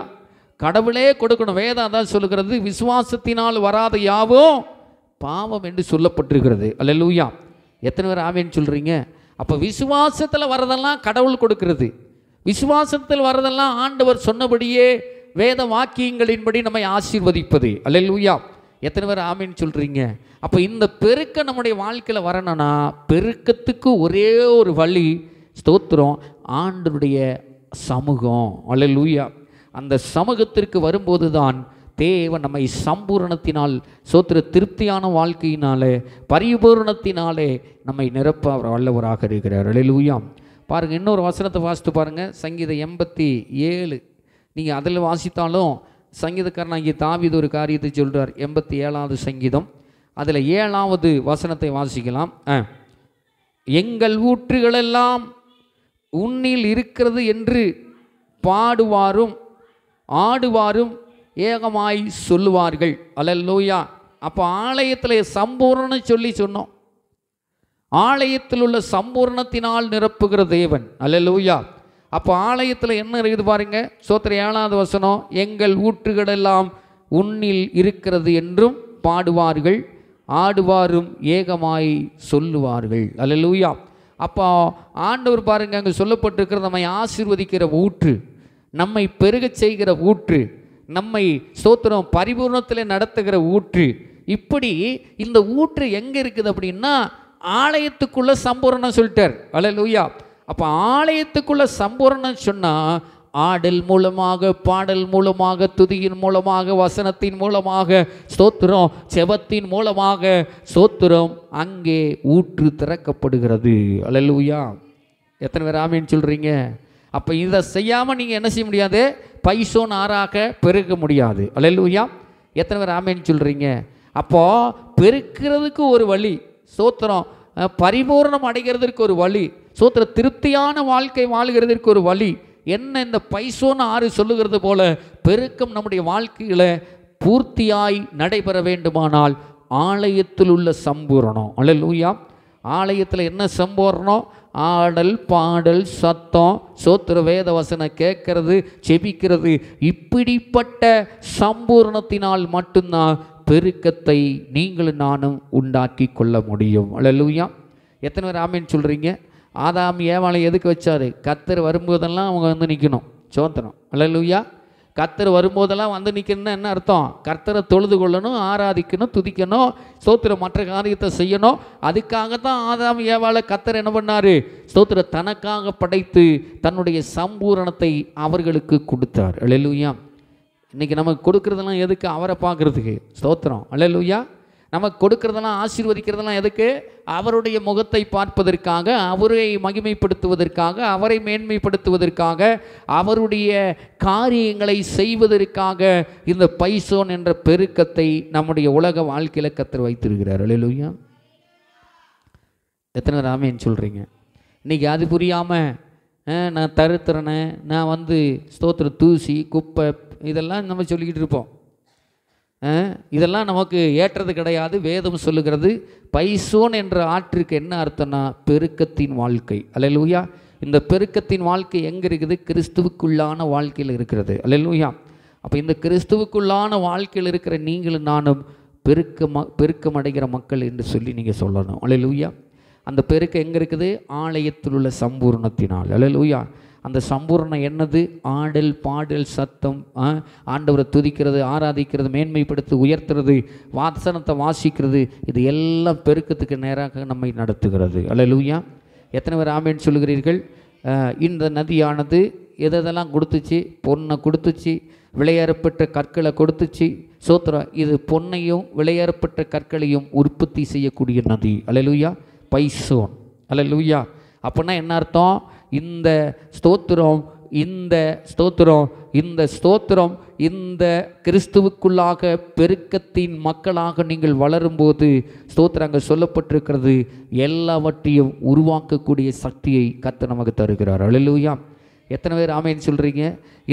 கடவுளே கொடுக்கணும். வேதம் தான் சொல்லுகிறது, விசுவாசத்தினால் வராத யாவும் பாவம் என்று சொல்லப்பட்டிருக்கிறது. அல்லேலூயா. எத்தனை பேர் ஆமென் சொல்றீங்க? அப்போ விசுவாசத்தில் வரதெல்லாம் கடவுள் கொடுக்கிறது. விசுவாசத்தில் வரதெல்லாம் ஆண்டவர் சொன்னபடியே வேத வாக்கியங்களின்படி நம்மை ஆசீர்வதிப்பது. அல்லேலூயா. எத்தனை பேர் ஆமென் சொல்றீங்க? அப்போ இந்த பெருக்க நம்முடைய வாழ்க்கையில் வரணும்னா பெருக்கத்துக்கு ஒரே ஒரு வழி, ஸ்தோத்திரம், ஆண்டவருடைய சமூகம். அல்லேலூயா. அந்த சமூகத்திற்கு வரும்போது தான் தேவன் நம்மை சம்பூரணத்தினால், சோத்திர திருப்தியான வாழ்க்கையினாலே, பரிபூரணத்தினாலே நம்மை நிரப்ப அவர் வல்லவராக இருக்கிறார். அல்லேலூயா. பாருங்கள், இன்னொரு வசனத்தை வாசித்து பாருங்கள். சங்கீதம் 87. நீங்கள் அதில் வாசித்தாலும் சங்கீதக்காரனாகிய தாவீது ஒரு காரியத்தை சொல்கிறார். 87வது சங்கீதம், அதில் 7வது வசனத்தை வாசிக்கலாம். எங்கள் ஊற்றுகளெல்லாம் உன்னில் இருக்கிறது என்று பாடுவாரும் ஆடுவாரும் ஏகமாய் சொல்லுவார்கள். அல்லேலூயா. அப்போ ஆலயத்தில் சம்பூர்ணம் சொல்லி சொன்னோம். ஆலயத்தில் உள்ள சம்பூர்ணத்தினால் நிரப்புகிற தேவன். அல்லேலூயா. அப்போ ஆலயத்தில் என்ன இருக்குது பாருங்க. சோத்திர 7வது வசனம், எங்கள் ஊற்றுகளெல்லாம் உன்னில் இருக்கிறது என்றும் பாடுவார்கள் ஆடுவாரும் ஏகமாய் சொல்லுவார்கள். அல்லேலூயா. அப்போ ஆண்டவர் பாருங்க, அங்கே சொல்லப்பட்டிருக்கிற நம்மை ஆசீர்வதிக்கிற ஊற்று, நம்மை பெருகச் செய்கிற ஊற்று, நம்மை ஸ்தோத்திரம் பரிபூர்ணத்தில் நடத்துகிற ஊற்று. இப்படி இந்த ஊற்று எங்கே இருக்குது அப்படின்னா ஆலயத்துக்குள்ள சம்பூரணம் சொல்லிட்டார். அல்லேலூயா. அப்போ ஆலயத்துக்குள்ள சம்பூரணம் சொன்னால் ஆடல் மூலமாக, பாடல் மூலமாக, துதியின் மூலமாக, வசனத்தின் மூலமாக, ஸ்தோத்திரம் செபத்தின் மூலமாக, ஸ்தோத்திரம் அங்கே ஊற்று திறக்கப்படுகிறது. அல்லேலூயா. எத்தனை பேர் ஆமென் சொல்கிறீங்க? அப்போ இதை செய்யாமல் நீங்கள் என்ன செய்ய முடியாது? பைசோன் ஆறாக பெருக்க முடியாது. அல்லேலூயா. எத்தனை பேர் ஆமென் சொல்கிறீங்க? அப்போது பெருக்கிறதுக்கு ஒரு வழி, ஸ்தோத்திரம் பரிபூர்ணம் அடைகிறதுக்கு ஒரு வழி, ஸ்தோத்திர திருப்தியான வாழ்க்கை வாழ்கிறதுக்கு ஒரு வழி. என்ன? இந்த பைசோன் ஆறு சொல்லுகிறது போல பெருக்கம் நம்முடைய வாழ்க்கையில் பூர்த்தியாய் நடைபெற வேண்டுமானால் ஆலயத்தில் உள்ள சம்பூரணம். அல்லேலூயா. ஆலயத்தில் என்ன சம்பூரணம்? ஆடல், பாடல், சத்தம், சோத்திர வேத வசனம் கேட்கறது, செபிக்கிறது. இப்படிப்பட்ட சம்பூர்ணத்தினால் மட்டும்தான் பெருக்கத்தை நீங்களும் நானும் உண்டாக்கி கொள்ள முடியும். அல்லேலூயா. எத்தனை பேர் ஆமென் சொல்கிறீங்க? ஆதாம் ஏவாளை எதுக்கு வச்சாரு? கர்த்தர் வரும்போதெல்லாம் அவங்க வந்து நிற்கணும். சோத்திரம். அல்லேலூயா. கர்த்தர் வரும்போதெல்லாம் வந்து நிற்கணும்னா என்ன அர்த்தம்? கர்த்தரை தொழுது கொள்ளணும், ஆராதிக்கணும், துதிக்கணும், ஸ்தோத்திரம் மற்ற காரியத்தை செய்யணும். அதுக்காகத்தான் ஆதாம் ஏவாளை கர்த்தர் என்ன பண்ணார்? ஸ்தோத்திர தனக்காக படைத்து தன்னுடைய சம்பூரணத்தை அவர்களுக்கு கொடுத்தார். அல்லேலூயா. இன்றைக்கி நமக்கு கொடுக்குறதெல்லாம் எதுக்கு? அவரை பார்க்குறதுக்கு. ஸ்தோத்திரம். அல்லேலூயா. நமக்கு கொடுக்குறதெல்லாம், ஆசீர்வதிக்கிறதெல்லாம் எதுக்கு? அவருடைய முகத்தை பார்ப்பதற்காக, அவரை மகிமைப்படுத்துவதற்காக, அவரை மேன்மைப்படுத்துவதற்காக, அவருடைய காரியங்களை செய்வதற்காக இந்த பைசோன் என்ற பெருக்கத்தை நம்முடைய உலக வாழ்க்கையில் கர்த்தர் வைத்திருக்கிறார். அல்லேலூயா. எத்தனை பேர் ஆமென் சொல்கிறீங்க? இன்றைக்கி அது புரியாமல் நான் தருத்திரனை, நான் வந்து ஸ்தோத்திர தூசி குப்பை இதெல்லாம் நம்ம சொல்லிக்கிட்டு இருப்போம். இதெல்லாம் நமக்கு ஏற்றது கிடையாது. வேதம் சொல்லுகிறது பைசோன் என்ற ஆற்றிற்கு என்ன அர்த்தம்னா பெருக்கத்தின் வாழ்க்கை. அல்லேலூயா. இந்த பெருக்கத்தின் வாழ்க்கை எங்கே இருக்குது? கிறிஸ்துவுக்குள்ளான வாழ்க்கையில் இருக்கிறது. அல்லேலூயா. அப்போ இந்த கிறிஸ்துவுக்குள்ளான வாழ்க்கையில் இருக்கிற நீங்களும் நானும் பெருக்கமடைகிற மக்கள் என்று சொல்லி நீங்கள் சொல்லணும். அல்லேலூயா. அந்த பெருக்கம் எங்கே இருக்குது? ஆலயத்தில் உள்ள சம்பூர்ணத்தினால். அல்லேலூயா. அந்த சம்பூர்ணம் என்னது? ஆடல், பாடல், சத்தம், ஆண்டவரை துதிக்கிறது, ஆராதிக்கிறது, மேன்மைப்படுத்தி உயர்த்துறது, வாசனத்தை வாசிக்கிறது, இது எல்லாம் பெருக்கத்துக்கு நேராக நம்மை நடத்துகிறது. அல்லேலூயா. எத்தனை பேர் ஆமேன்னு சொல்லுகிறீர்கள்? இந்த நதியானது எதெல்லாம் கொடுத்துச்சு? பொன்னை கொடுத்துச்சு, விளையாடப்பட்ட கற்களை கொடுத்துச்சு. சோத்திரம். இது பொன்னையும் விளையாடப்பட்ட கற்களையும் உற்பத்தி செய்யக்கூடிய நதி. அல்லேலூயா. பைசோன். அல்லேலூயா. அப்படின்னா என்ன அர்த்தம்? இந்த ஸ்தோத்திரம் இந்த கிறிஸ்துவுக்குள்ளாக பெருக்கத்தின் மக்களாக நீங்கள் வளரும்போது ஸ்தோத்திரம் அங்கே சொல்லப்பட்டிருக்கிறது, எல்லாவற்றையும் உருவாக்கக்கூடிய சக்தியை கர்த்தர் நமக்கு தருகிறார். அல்லேலூயா. எத்தனை பேர் ஆமென் சொல்கிறீங்க?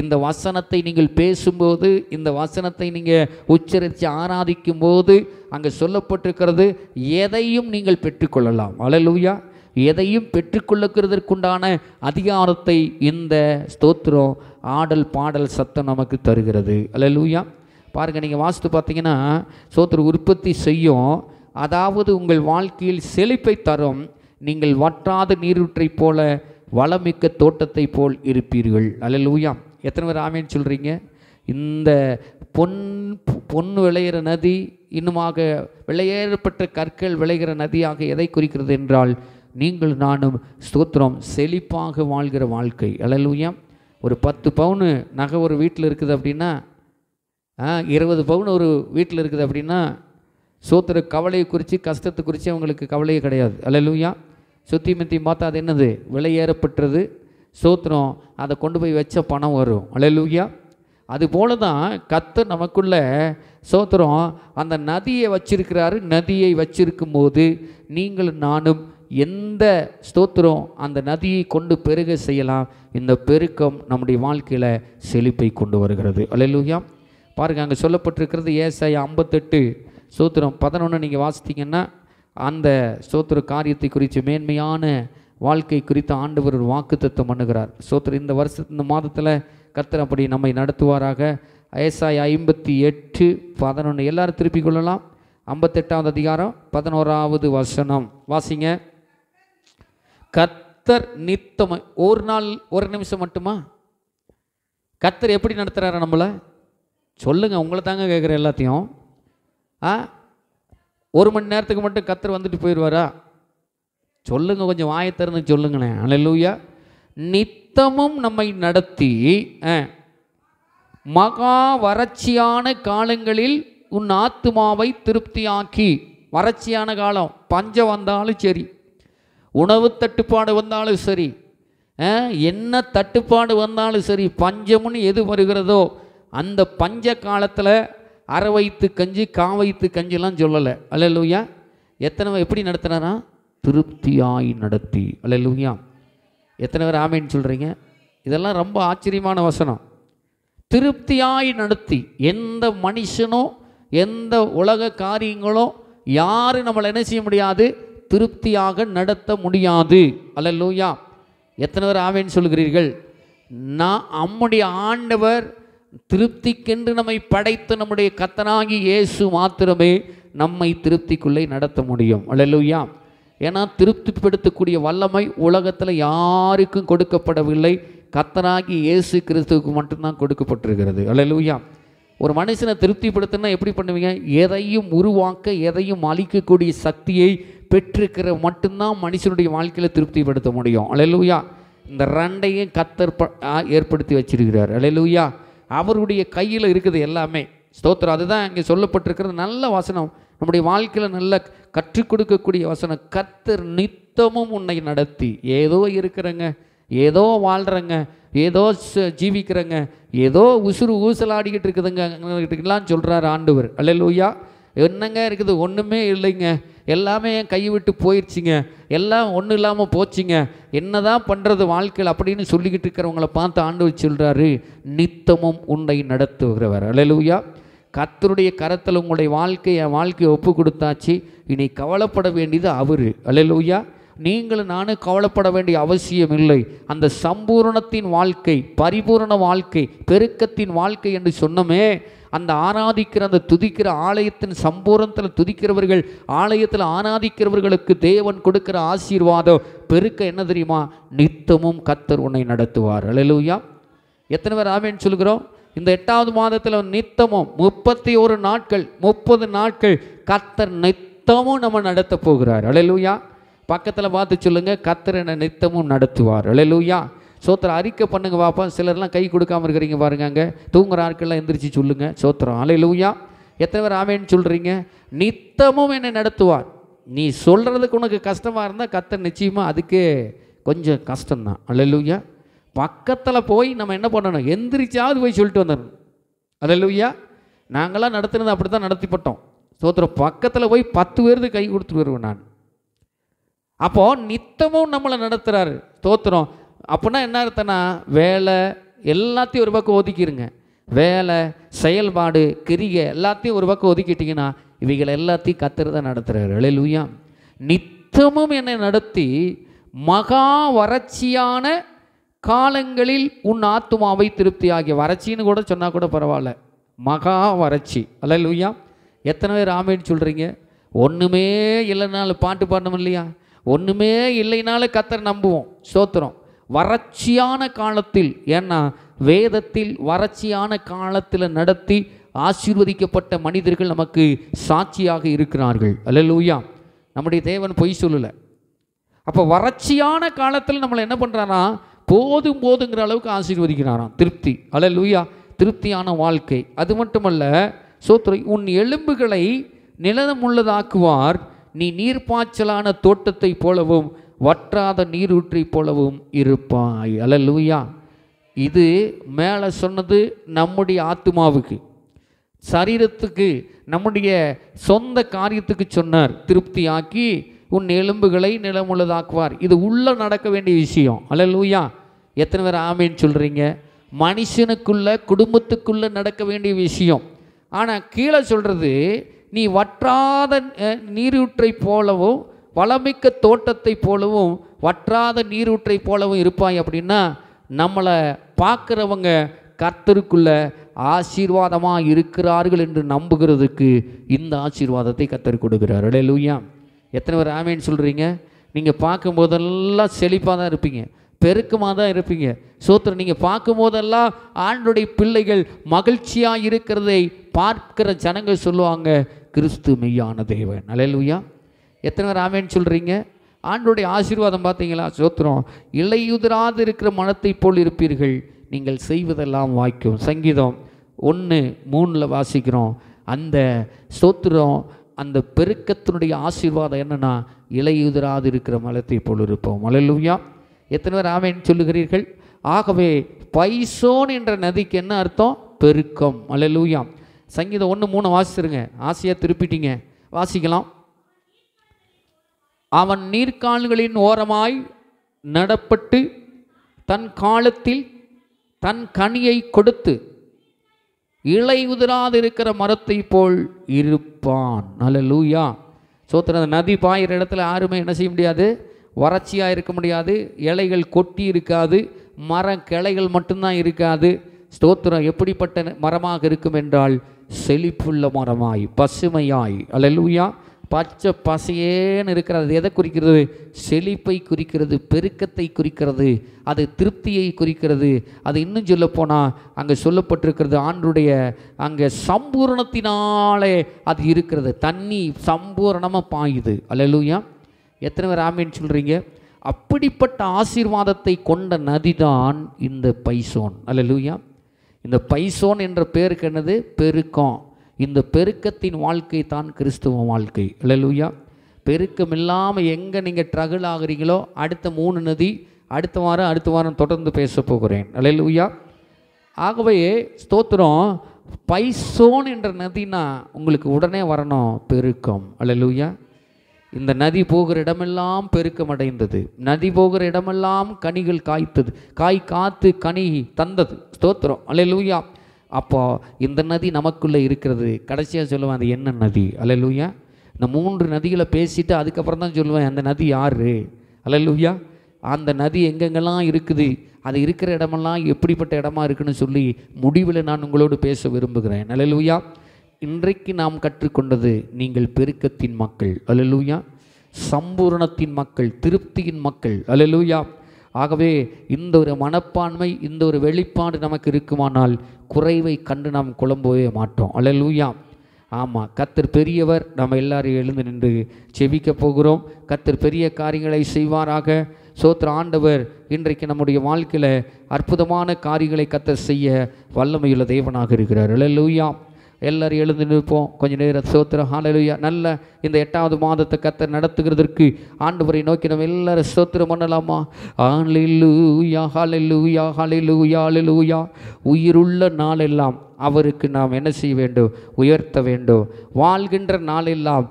இந்த வசனத்தை நீங்கள் பேசும்போது, இந்த வசனத்தை நீங்கள் உச்சரித்து ஆராதிக்கும் போது அங்கே சொல்லப்பட்டிருக்கிறது, எதையும் நீங்கள் பெற்றுக்கொள்ளலாம். அல்லேலூயா. எதையும் பெற்றுக்கொள்ளுக்கிறதற்குண்டான அதிகாரத்தை இந்த ஸ்தோத்திரம், ஆடல், பாடல், சத்தம் நமக்கு தருகிறது. அல்லேலூயா. பாருங்கள், நீங்கள் வாசித்து பார்த்தீங்கன்னா ஸ்தோத்திரம் உற்பத்தி செய்யும், அதாவது உங்கள் வாழ்க்கையில் செழிப்பை தரும், நீங்கள் வற்றாத நீரூற்றை போல வளமிக்க தோட்டத்தை போல் இருப்பீர்கள். அல்லேலூயா. எத்தனை பேர் ஆமேன்னு சொல்கிறீங்க? இந்த பொன் விளையிற நதி, இன்னுமாக விளையேறப்பட்ட கற்கள் விளைகிற நதியாக எதை குறிக்கிறது என்றால், நீங்கள் நானும் ஸ்தோத்திரம் செழிப்பாக வாழ்கிற வாழ்க்கை. அல்லேலூயா. ஒரு 10 பவுனு நகை ஒரு வீட்டில் இருக்குது அப்படின்னா, 20 பவுன் ஒரு வீட்டில் இருக்குது அப்படின்னா, ஸ்தோத்திர கவலையை குறித்து, கஷ்டத்தை குறித்து அவங்களுக்கு கவலையே கிடையாது. அல்லேலூயா. சுற்றி முற்றி பார்த்தா அது என்னது? விலையேறப்பட்டது. ஸ்தோத்திரம் அதை கொண்டு போய் வச்ச பணம் வரும். அல்லேலூயா. அதுபோல தான் கர்த்தர் நமக்குள்ள ஸ்தோத்திரம் அந்த நதியை வச்சிருக்கிறாரு. நதியை வச்சிருக்கும் போது நீங்கள் நானும் எந்த ஸ்தோத்திரம் அந்த நதியை கொண்டு பெருக செய்யலாம். இந்த பெருக்கம் நம்முடைய வாழ்க்கையில் செழிப்பை கொண்டு வருகிறது. அல்லேலூயா. பாருங்கள், அங்கே சொல்லப்பட்டிருக்கிறது ஏசாயா 58 ஸ்தோத்திரம் 11 நீங்கள் வாசித்தீங்கன்னா, அந்த ஸ்தோத்திர காரியத்தை குறித்து, மேன்மையான வாழ்க்கை குறித்து ஆண்டவர் ஒரு வாக்குத்தத்தம் பண்ணுகிறார். ஸ்தோத்திரம் இந்த இந்த மாதத்தில் கர்த்தர் அப்படி நம்மை நடத்துவாராக. ஏசாயா 58:11 எல்லாரும் திருப்பிக் கொள்ளலாம். 58வது அதிகாரம் 11வது வசனம் வாசிங்க. கர்த்தர் நித்தம், ஒரு நாள் ஒரு நிமிஷம் மட்டுமா? கர்த்தர் எப்படி நடத்துகிறாரு நம்மளை? சொல்லுங்கள், உங்களை தாங்க கேட்குறேன் எல்லாத்தையும். 1 மணி நேரத்துக்கு மட்டும் கர்த்தர் வந்துட்டு போயிடுவாரா? சொல்லுங்கள், கொஞ்சம் வாயை திறந்து சொல்லுங்களேன். அல்லேலூயா. நித்தமும் நம்மை நடத்தி மகா வறட்சியான காலங்களில் உன் ஆத்துமாவை திருப்தியாக்கி. வறட்சியான காலம், பஞ்சம் வந்தாலும் சரி, உணவு தட்டுப்பாடு வந்தாலும் சரி, என்ன தட்டுப்பாடு வந்தாலும் சரி, பஞ்சம்னு எது வருகிறதோ அந்த பஞ்ச காலத்தில் அரை வயிற்று கஞ்சி, காவைத்து கஞ்சிலாம் சொல்லலை. அல்லேலூயா. எத்தனை எப்படி நடத்தினாரா? திருப்தியாய் நடத்தி. அல்லேலூயா. எத்தனை பேர் ஆமேன்னு சொல்கிறீங்க? இதெல்லாம் ரொம்ப ஆச்சரியமான வசனம். திருப்தியாய் நடத்தி. எந்த மனுஷனோ எந்த உலக காரியங்களோ யாரும் நம்மளை என்ன செய்ய முடியாது? திருப்தியாக நடத்த முடியாது. அல்லேலூயா. எத்தனை பேர் ஆமேன்னு சொல்கிறீர்கள்? நம்முடைய ஆண்டவர் திருப்திக்கென்று நம்மை படைத்து நம்முடைய கர்த்தராகிய இயேசு மாத்திரமே நம்மை திருப்திக்குள்ளே நடத்த முடியும். அல்லேலூயா. ஏன்னா திருப்திப்படுத்தக்கூடிய வல்லமை உலகத்தில் யாருக்கும் கொடுக்கப்படவில்லை, கர்த்தராகிய இயேசு கிறிஸ்துவுக்கு மட்டும்தான் கொடுக்கப்பட்டிருக்கிறது. அல்லேலூயா. ஒரு மனுஷனை திருப்திப்படுத்தினா எப்படி பண்ணுவீங்க? எதையும் உருவாக்க, எதையும் அழிக்கக்கூடிய சக்தியை பெற்றிருக்கிற மட்டும்தான் மனுஷனுடைய வாழ்க்கையில் திருப்திப்படுத்த முடியும். அல்லேலூயா. இந்த ரெண்டையும் கர்த்தர் ஏற்படுத்தி வச்சிருக்கிறார். அல்லேலூயா. அவருடைய கையில் இருக்குது எல்லாமே. ஸ்தோத்திரம். அதுதான் இங்கே சொல்லப்பட்டிருக்கிறது. நல்ல வசனம், நம்முடைய வாழ்க்கையில் நல்ல கற்றுக் கொடுக்கக்கூடிய வசனம். கர்த்தர் நித்தமும் உன்னை நடத்தி. ஏதோ இருக்கிறங்க, ஏதோ வாழ்கிறங்க, ஏதோ ஜீவிக்கிறங்க, ஏதோ உசுறு ஊசலாடிக்கிட்டு இருக்குதுங்கலாம் சொல்கிறார் ஆண்டவர். அல்லேலூயா. என்னங்க இருக்குது? ஒன்றுமே இல்லைங்க, எல்லாமே என் கை விட்டு போயிடுச்சிங்க, எல்லாம் ஒன்றும் இல்லாமல் போச்சுங்க, என்ன தான் பண்ணுறது வாழ்க்கையில் அப்படின்னு சொல்லிக்கிட்டு இருக்கிறவங்கள பார்த்து ஆண்டவர் சொல்கிறாரு, நித்தமும் உன்னை நடத்துகிறவர். அல்லேலூயா. கர்த்தருடைய கரத்தில் உங்களுடைய என் வாழ்க்கையை ஒப்பு கொடுத்தாச்சு. இனி கவலைப்பட வேண்டியது அவர். அல்லேலூயா. நீங்களும் நானும் கவலைப்பட வேண்டிய அவசியம் இல்லை. அந்த சம்பூரணத்தின் வாழ்க்கை, பரிபூரண வாழ்க்கை, பெருக்கத்தின் வாழ்க்கை என்று சொன்னமே, அந்த ஆராதிக்கிற அந்த துதிக்கிற ஆலயத்தின் சம்பூரணத்தில் துதிக்கிறவர்கள், ஆலயத்தில் ஆராதிக்கிறவர்களுக்கு தேவன் கொடுக்கிற ஆசீர்வாதம் பெருக்க என்ன தெரியுமா? நித்தமும் கர்த்தர் உன்னை நடத்துவார். அல்லேலூயா. எத்தனை பேர் ஆமென் சொல்கிறோம்? இந்த 8வது மாதத்தில் நித்தமும் 31 நாட்கள் 30 நாட்கள் கர்த்தர் நித்தமும் நம்ம நடத்த போகிறார். அல்லேலூயா. பக்கத்தில் பார்த்து சொல்லுங்க, கர்த்தர் என்னை நித்தமும் நடத்துவார். அல்லேலூயா. சோத்திரம் அறிக்கை பண்ணுங்க பாப்பா. சிலர்லாம் கை கொடுக்காம இருக்கிறீங்க பாருங்க. அங்கே தூங்குற ஆட்கள்லாம் எந்திரிச்சு சொல்லுங்க சோத்திரம். அல்லேலூயா. எத்தனை பேர் ஆமென் சொல்கிறீங்க? நித்தமும் என்னை நடத்துவார். நீ சொல்கிறதுக்கு உனக்கு கஷ்டமாக இருந்தால் கர்த்தர் நிச்சயமாக அதுக்கு கொஞ்சம் கஷ்டம்தான். அல்லேலூயா. பக்கத்தில் போய் நம்ம என்ன பண்ணணும்? எந்திரிச்சாவது போய் சொல்லிட்டு வந்துடணும். அல்லேலூயா. நாங்களாம் நடத்துனது அப்படி தான் நடத்திப்பட்டோம். சோத்திரம். பக்கத்தில் போய் 10 பேருக்கு கை கொடுத்துட்டு வருவேன் நான். அப்போது நித்தமும் நம்மளை நடத்துகிறாரு. ஸ்தோத்திரம். அப்படின்னா என்ன அர்த்தம்னா, வேலை எல்லாத்தையும் ஒரு பக்கம் ஒதுக்கிடுங்க. வேலை, செயல்பாடு, கிரியை எல்லாத்தையும் ஒரு பக்கம் ஒதுக்கிட்டிங்கன்னா இவைகளை எல்லாத்தையும் கர்த்தர் தான் நடத்துகிறாரு. அல்லேலூயா. நித்தமும் என்னை நடத்தி மகா வறட்சியான காலங்களில் உன் ஆத்துமாவை திருப்தி ஆகிய, வறட்சின்னு கூட சொன்னால் கூட பரவாயில்ல, மகா வறட்சி. அல்லேலூயா. எத்தனை பேர் ஆமென் சொல்கிறீங்க? ஒன்றுமே இல்லைனாலும் பாட்டு பாடணும் இல்லையா? ஒன்றுமே இல்லைனாலும் கர்த்தர் நம்புவோம். ஸ்தோத்திரம். வறட்சியான காலத்தில், ஏன்னா வேதத்தில் வறட்சியான காலத்தில் நடத்தி ஆசீர்வதிக்கப்பட்ட மனிதர்கள் நமக்கு சாட்சியாக இருக்கிறார்கள். அல்லேலூயா. நம்முடைய தேவன் பொய் சொல்லலை. அப்போ வறட்சியான காலத்தில் நம்மளை என்ன பண்ணுறாரா? போதும் போதுங்கிற அளவுக்கு ஆசீர்வதிக்கிறாராம். திருப்தி. அல்லேலூயா. திருப்தியான வாழ்க்கை. அது மட்டுமல்ல, சோத்திரம், உன் எலும்புகளை நிலமுள்ளதாக்குவார். நீ நீர்ப்பாய்ச்சலான தோட்டத்தை போலவும் வற்றாத நீரூற்றை போலவும் இருப்பாய். அல்லேலூயா. இது மேலே சொன்னது நம்முடைய ஆத்துமாவுக்கு, சரீரத்துக்கு, நம்முடைய சொந்த காரியத்துக்கு சொன்னார். திருப்தியாக்கி உன் எலும்புகளை நிலமுள்ளதாக்குவார். இது உள்ள நடக்க வேண்டிய விஷயம். அல்லேலூயா. எத்தனை பேர் ஆமென் சொல்கிறீங்க? மனுஷனுக்குள்ள, குடும்பத்துக்குள்ளே நடக்க வேண்டிய விஷயம். ஆனால் கீழே சொல்கிறது, நீ வற்றாத நீரூற்றை போலவும் வளமிக்க தோட்டத்தை போலவும் வற்றாத நீரூற்றை போலவும் இருப்பாய். அப்படின்னா நம்மளை பார்க்குறவங்க கர்த்தருக்குள்ள ஆசீர்வாதமாக இருக்கிறார்கள் என்று நம்புகிறதுக்கு இந்த ஆசீர்வாதத்தை கர்த்தர் கொடுக்குறார். அல்லேலூயா. எத்தனை பேர் ஆமென் சொல்கிறீங்க? நீங்கள் பார்க்கும்போதெல்லாம் செழிப்பாக தான் இருப்பீங்க, பெருக்கமாக தான் இருப்பீங்க. சோத்திரம். நீங்கள் பார்க்கும்போதெல்லாம் ஆண்டோடைய பிள்ளைகள் மகிழ்ச்சியாக இருக்கிறதை பார்க்கிற ஜனங்கள் சொல்லுவாங்க, கிறிஸ்து மெய்யான தேவன். அல்லேலூயா. எத்தனை பேர் ஆமென் சொல்கிறீங்க? ஆண்டோடைய ஆசீர்வாதம் பார்த்தீங்களா? சோத்திரம். இலையுதிராது இருக்கிற மரத்தை போல் இருப்பீர்கள், நீங்கள் செய்வதெல்லாம் வாய்க்கும். சங்கீதம் 1:3 வாசிக்கிறோம். அந்த ஸ்தோத்திரம், அந்த பெருக்கத்தினுடைய ஆசீர்வாதம் என்னன்னா, இலையுதிராது இருக்கிற மரத்தை போல் இருப்போம். அல்லேலூயா. எத்தனை பேர் ஆமென் சொல்லுகிறீர்கள்? ஆகவே பைசோன் என்ற நதிக்கு என்ன அர்த்தம்? பெருக்கம். அல்லேலூயா. சங்கீதம் 1:3 வாசிச்சிருங்க. ஆசையாக திருப்பிட்டீங்க, வாசிக்கலாம். அவன் நீர்க்கால்களின் ஓரமாய் நடப்பட்டு தன் காலத்தில் தன் கனியை கொடுத்து இலை உதிராது இருக்கிற மரத்தை போல் இருப்பான். அல்லேலூயா. சோத்திரம். அந்த நதி பாயிற இடத்துல யாருமே என்ன செய்ய முடியாது? வறட்சியாக இருக்க முடியாது. இலைகள் கொட்டி இருக்காது, கிளைகள் மட்டும்தான் இருக்காது. ஸ்தோத்திரம். எப்படிப்பட்ட மரமாக இருக்கும் என்றால், செழிப்புள்ள மரமாய், பசுமையாய். அல்லேலூயா. பச்சை பசையேன்னு இருக்கிறது. எதை குறிக்கிறது? செழிப்பை குறிக்கிறது, பெருக்கத்தை குறிக்கிறது, அது திருப்தியை குறிக்கிறது. அது இன்னும் சொல்லப்போனால் அங்கே சொல்லப்பட்டிருக்கிறது, ஆண்டுடைய அங்கே சம்பூரணத்தினாலே அது இருக்கிறது. தண்ணி சம்பூரணமாக பாயுது. அல்லேலூயா. எத்தனை பேர் ஆமென் சொல்கிறீங்க? அப்படிப்பட்ட ஆசீர்வாதத்தை கொண்ட நதிதான் இந்த பைசோன். அல்லேலூயா. இந்த பைசோன் என்ற பேருக்கு என்னது? பெருக்கம். இந்த பெருக்கத்தின் வாழ்க்கை தான் கிறிஸ்துவ வாழ்க்கை. அல்லேலூயா. பெருக்கம் இல்லாமல் எங்கே நீங்கள் ட்ரகிள் ஆகிறீங்களோ, அடுத்த 3 நதி அடுத்த வாரம் தொடர்ந்து பேச போகிறேன். அல்லேலூயா. ஆகவே ஸ்தோத்திரம். பைசோன் என்ற நதினா உங்களுக்கு உடனே வரணும் பெருக்கம். அல்லேலூயா. இந்த நதி போகிற இடமெல்லாம் பெருக்கம் அடைந்தது. நதி போகிற இடமெல்லாம் கனிகள் காய்த்தது, காய் காத்து கனி தந்தது. ஸ்தோத்திரம். அல்லேலூயா. அப்போ இந்த நதி நமக்குள்ளே இருக்கிறது. கடைசியாக சொல்லுவேன் அது என்ன நதி. அல்லேலூயா. இந்த 3 நதிகளை பேசிட்டு அதுக்கப்புறம் தான் சொல்லுவேன் அந்த நதி யார். அல்லேலூயா. அந்த நதி எங்கெங்கெல்லாம் இருக்குது, அது இருக்கிற இடமெல்லாம் எப்படிப்பட்ட இடமா இருக்குன்னு சொல்லி முடிவில் நான் உங்களோடு பேச விரும்புகிறேன். அல்லேலூயா. இன்றைக்கு நாம் கற்றுக்கொண்டது, நீங்கள் பெருக்கத்தின் மக்கள். அல்லேலூயா. சம்பூரணத்தின் மக்கள், திருப்தியின் மக்கள். அல்லேலூயா. ஆகவே இந்த ஒரு மனப்பான்மை, இந்த ஒரு வெளிப்பாடு நமக்கு இருக்குமானால் குறைவை கண்டு நாம் குழம்பவே மாட்டோம். அல்லேலூயா. ஆமாம், கர்த்தர் பெரியவர். நம்ம எல்லாரும் எழுந்து நின்று செபிக்க போகிறோம். கர்த்தர் பெரிய காரியங்களை செய்வாராக. சோத்திர ஆண்டவர் இன்றைக்கு நம்முடைய வாழ்க்கையில் அற்புதமான காரியங்களை கர்த்தர் செய்ய வல்லமையுள்ள தேவனாக இருக்கிறார். அல்லேலூயா. எல்லாரும் எழுந்து நிற்போம் கொஞ்ச நேரம். ஸ்தோத்திரம். ஹல்லேலூயா. நல்ல இந்த 8வது மாதத்தை கர்த்தர் நடத்துகிறதற்கு ஆண்டவரை நோக்கி நம்ம எல்லாரும் ஸ்தோத்திரம் பண்ணலாமா? ஹல்லேலூயா, ஹல்லேலூயா, ஹல்லேலூயா, ஹல்லேலூயா. உயிருள்ள நாளெல்லாம் அவருக்கு நாம் என்ன செய்ய வேண்டும்? உயர்த்த வேண்டும். வாழ்கின்ற நாளெல்லாம்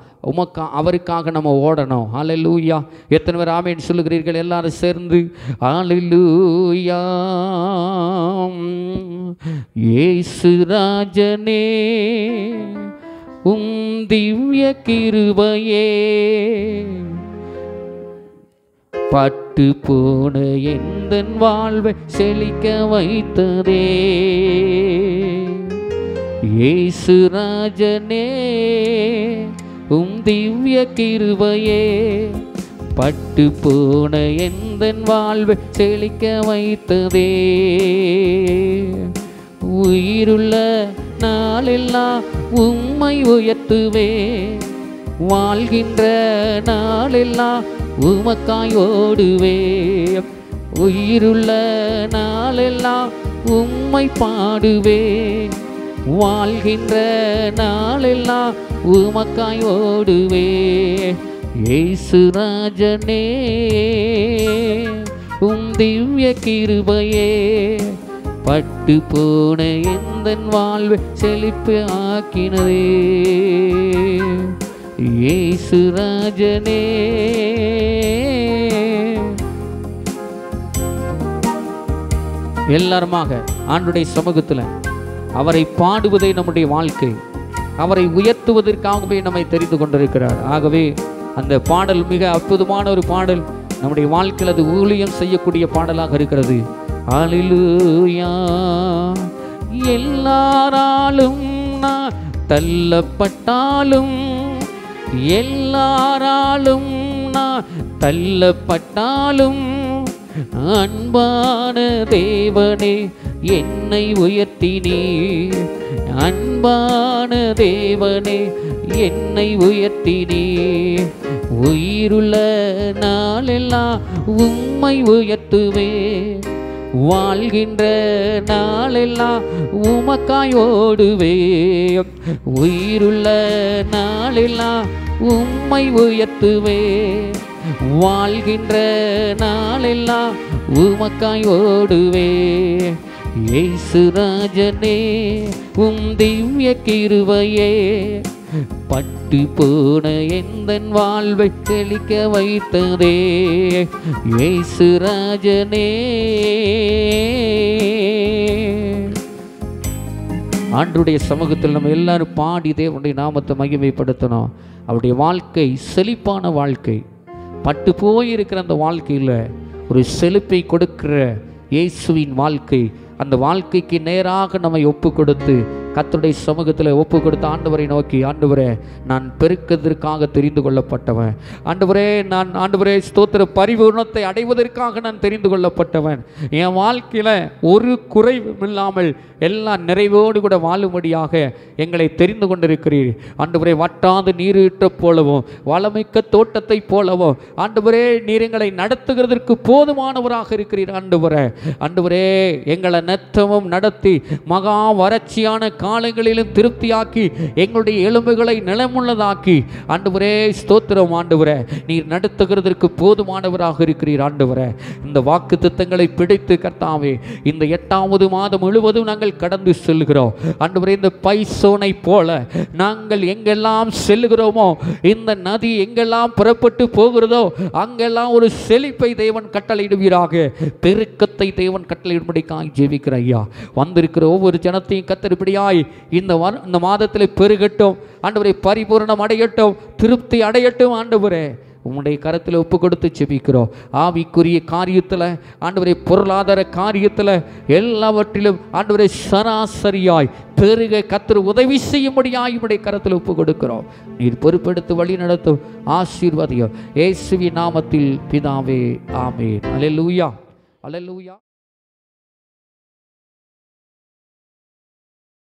அவருக்காக நம்ம ஓடணும். ஹல்லேலூயா. எத்தனை பேர் ஆமென் சொல்லுகிறீர்கள்? எல்லாரும் சேர்ந்து ஹல்லேலூயா. இயேசு ராஜனே திவ்ய கிருபையே பட்டு போன எந்தன் வாழ்வை செழிக்க வைத்ததே. இயேசு ராஜனே திவ்ய கிருபையே பட்டு போன எந்தன் வாழ்வை செழிக்க வைத்ததே. உயிருள்ள நாளெல்லாம் உம்மை உயர்த்துவே. வாழ்கின்ற நாளெல்லாம் உமக்காய் ஓடுவே. உயிருள்ள நாளெல்லாம் உம்மை பாடுவே. வாழ்கின்ற நாளெல்லாம் உமக்காய் ஓடுவே. இயேசு ராஜனே திவ்ய கிருபையே பட்டு போன எந்தன் வாழ்வை செழிப்பு ஆக்கினதே. இயேசு ராஜனே. எல்லாருமாக ஆண்டுடைய சமூகத்தில் அவரை பாடுவதே நம்முடைய வாழ்க்கை. அவரை உயர்த்துவதற்காகவே நம்மை தெரிந்து கொண்டிருக்கிறார். ஆகவே அந்த பாடல் மிக அற்புதமான ஒரு பாடல். நம்முடைய வாழ்க்கையில் அது ஊழியம் செய்யக்கூடிய பாடலாக இருக்கிறது. ஹல்லேலூயா. எல்லாராலும் நான் தள்ளப்பட்டாலும், எல்லாராலும் நான் தள்ளப்பட்டாலும், அன்பான தேவனே என்னை உயர்த்தினீர். அன்பான தேவனே என்னை உயர்த்தினீர். உயிருள்ள நாளெல்லாம் உம்மை உயர்த்துவே. வாழ்கின்ற நாளெல்லாம் உமக்காய் ஓடுவே. உயிருள்ள நாளெல்லாம் உம்மை உயர்த்துவே. வாழ்கின்ற நாளெல்லாம் உமக்காய் ஓடுவே. இயேசு ராஜனே திவ்ய கிருபையே பட்டு போன எந்தன் வாழ்வை செழிக்க வைத்ததே. இயேசு ராஜனே. ஆண்டவருடைய சமூகத்தில் நம்ம எல்லாரும் பாடி தேவனுடைய நாமத்தை மகிமைப்படுத்தணும். அவருடைய வாழ்க்கை செழிப்பான வாழ்க்கை. பட்டு போயிருக்கிற அந்த வாழ்க்கையில் ஒரு செழிப்பை கொடுக்கிற இயேசுவின் வாழ்க்கை. அந்த வாழ்க்கைக்கு நேராக நம்மை ஒப்பு கொடுத்து கர்த்தருடைய சமூகத்தில் ஒப்பு கொடுத்த ஆண்டவரை நோக்கி, ஆண்டவரே நான் பெருக்கத்திற்காக தெரிந்து கொள்ளப்பட்டவன். ஆண்டவரே ஸ்தோத்திர பரிபூர்ணத்தை அடைவதற்காக நான் தெரிந்து கொள்ளப்பட்டவன். என் வாழ்க்கையில் ஒரு குறைவும் இல்லாமல் எல்லாம் நிறைவோடு கூட வாழும்படியாக எங்களை தெரிந்து கொண்டிருக்கிறீர். ஆண்டவரே வட்டாது நீரூற்றை போலவும் வளமிக்க தோட்டத்தை போலவும் ஆண்டவரே நீர் எங்களை நடத்துகிறதற்கு போதுமானவராக இருக்கிறீர். ஆண்டவரே எங்களை நெத்தமும் நடத்தி மகா வறட்சியான காலங்களிலும் திருப்தியாக்கி எங்களுடைய எலும்புகளை நிலமுள்ளதாக்கி ஆண்டவரே ஸ்தோத்திரம் ஆண்டவரே, நீர் நடத்துகிறதற்கு போதுமானவராக இருக்கிறீர் ஆண்டவரே. இந்த வாக்கு திட்டங்களை பிடித்து கர்த்தாவே இந்த 8வது மாதம் முழுவதும் நாங்கள் கடந்து செல்கிறோம் ஆண்டவரே. இந்த பைசோனை போல நாங்கள் எங்கெல்லாம் செல்கிறோமோ, இந்த நதி எங்கெல்லாம் புறப்பட்டு போகிறதோ அங்கெல்லாம் ஒரு செழிப்பை தேவன் கட்டளையிடுவீராக, பெருக்கத்தை தேவன் கட்டளையிடும்படிக்காய் ஜெபிக்கிற ஐயா. வந்திருக்கிற ஒவ்வொரு ஜனத்தையும் கத்தரிப்படியாய் இந்த மாதத்தில் பெருகட்டும் ஆண்டவரை, பரிபூரணம் அடையட்டும், திருப்தி அடையட்டும் ஆண்டவரே. உம்முடைய கரத்தில் ஒப்பு கொடுத்து ஜெபிக்கிறோம். ஆவிக்குரிய காரியத்தில் ஆண்டவரை, பொருளாதார காரியத்தில் எல்லாவற்றிலும் ஆண்டவரை சராசரியாய் பெருக கர்த்தர் உதவி செய்யும்படியாய் உம்முடைய கரத்தில் ஒப்பு கொடுக்கிறோம். நீர் பொறுப்பெடுத்து வழி நடத்தும், ஆசீர்வதியும். இயேசுவின் நாமத்தில் பிதாவே, ஆமென். அல்லேலூயா, அல்லேலூயா.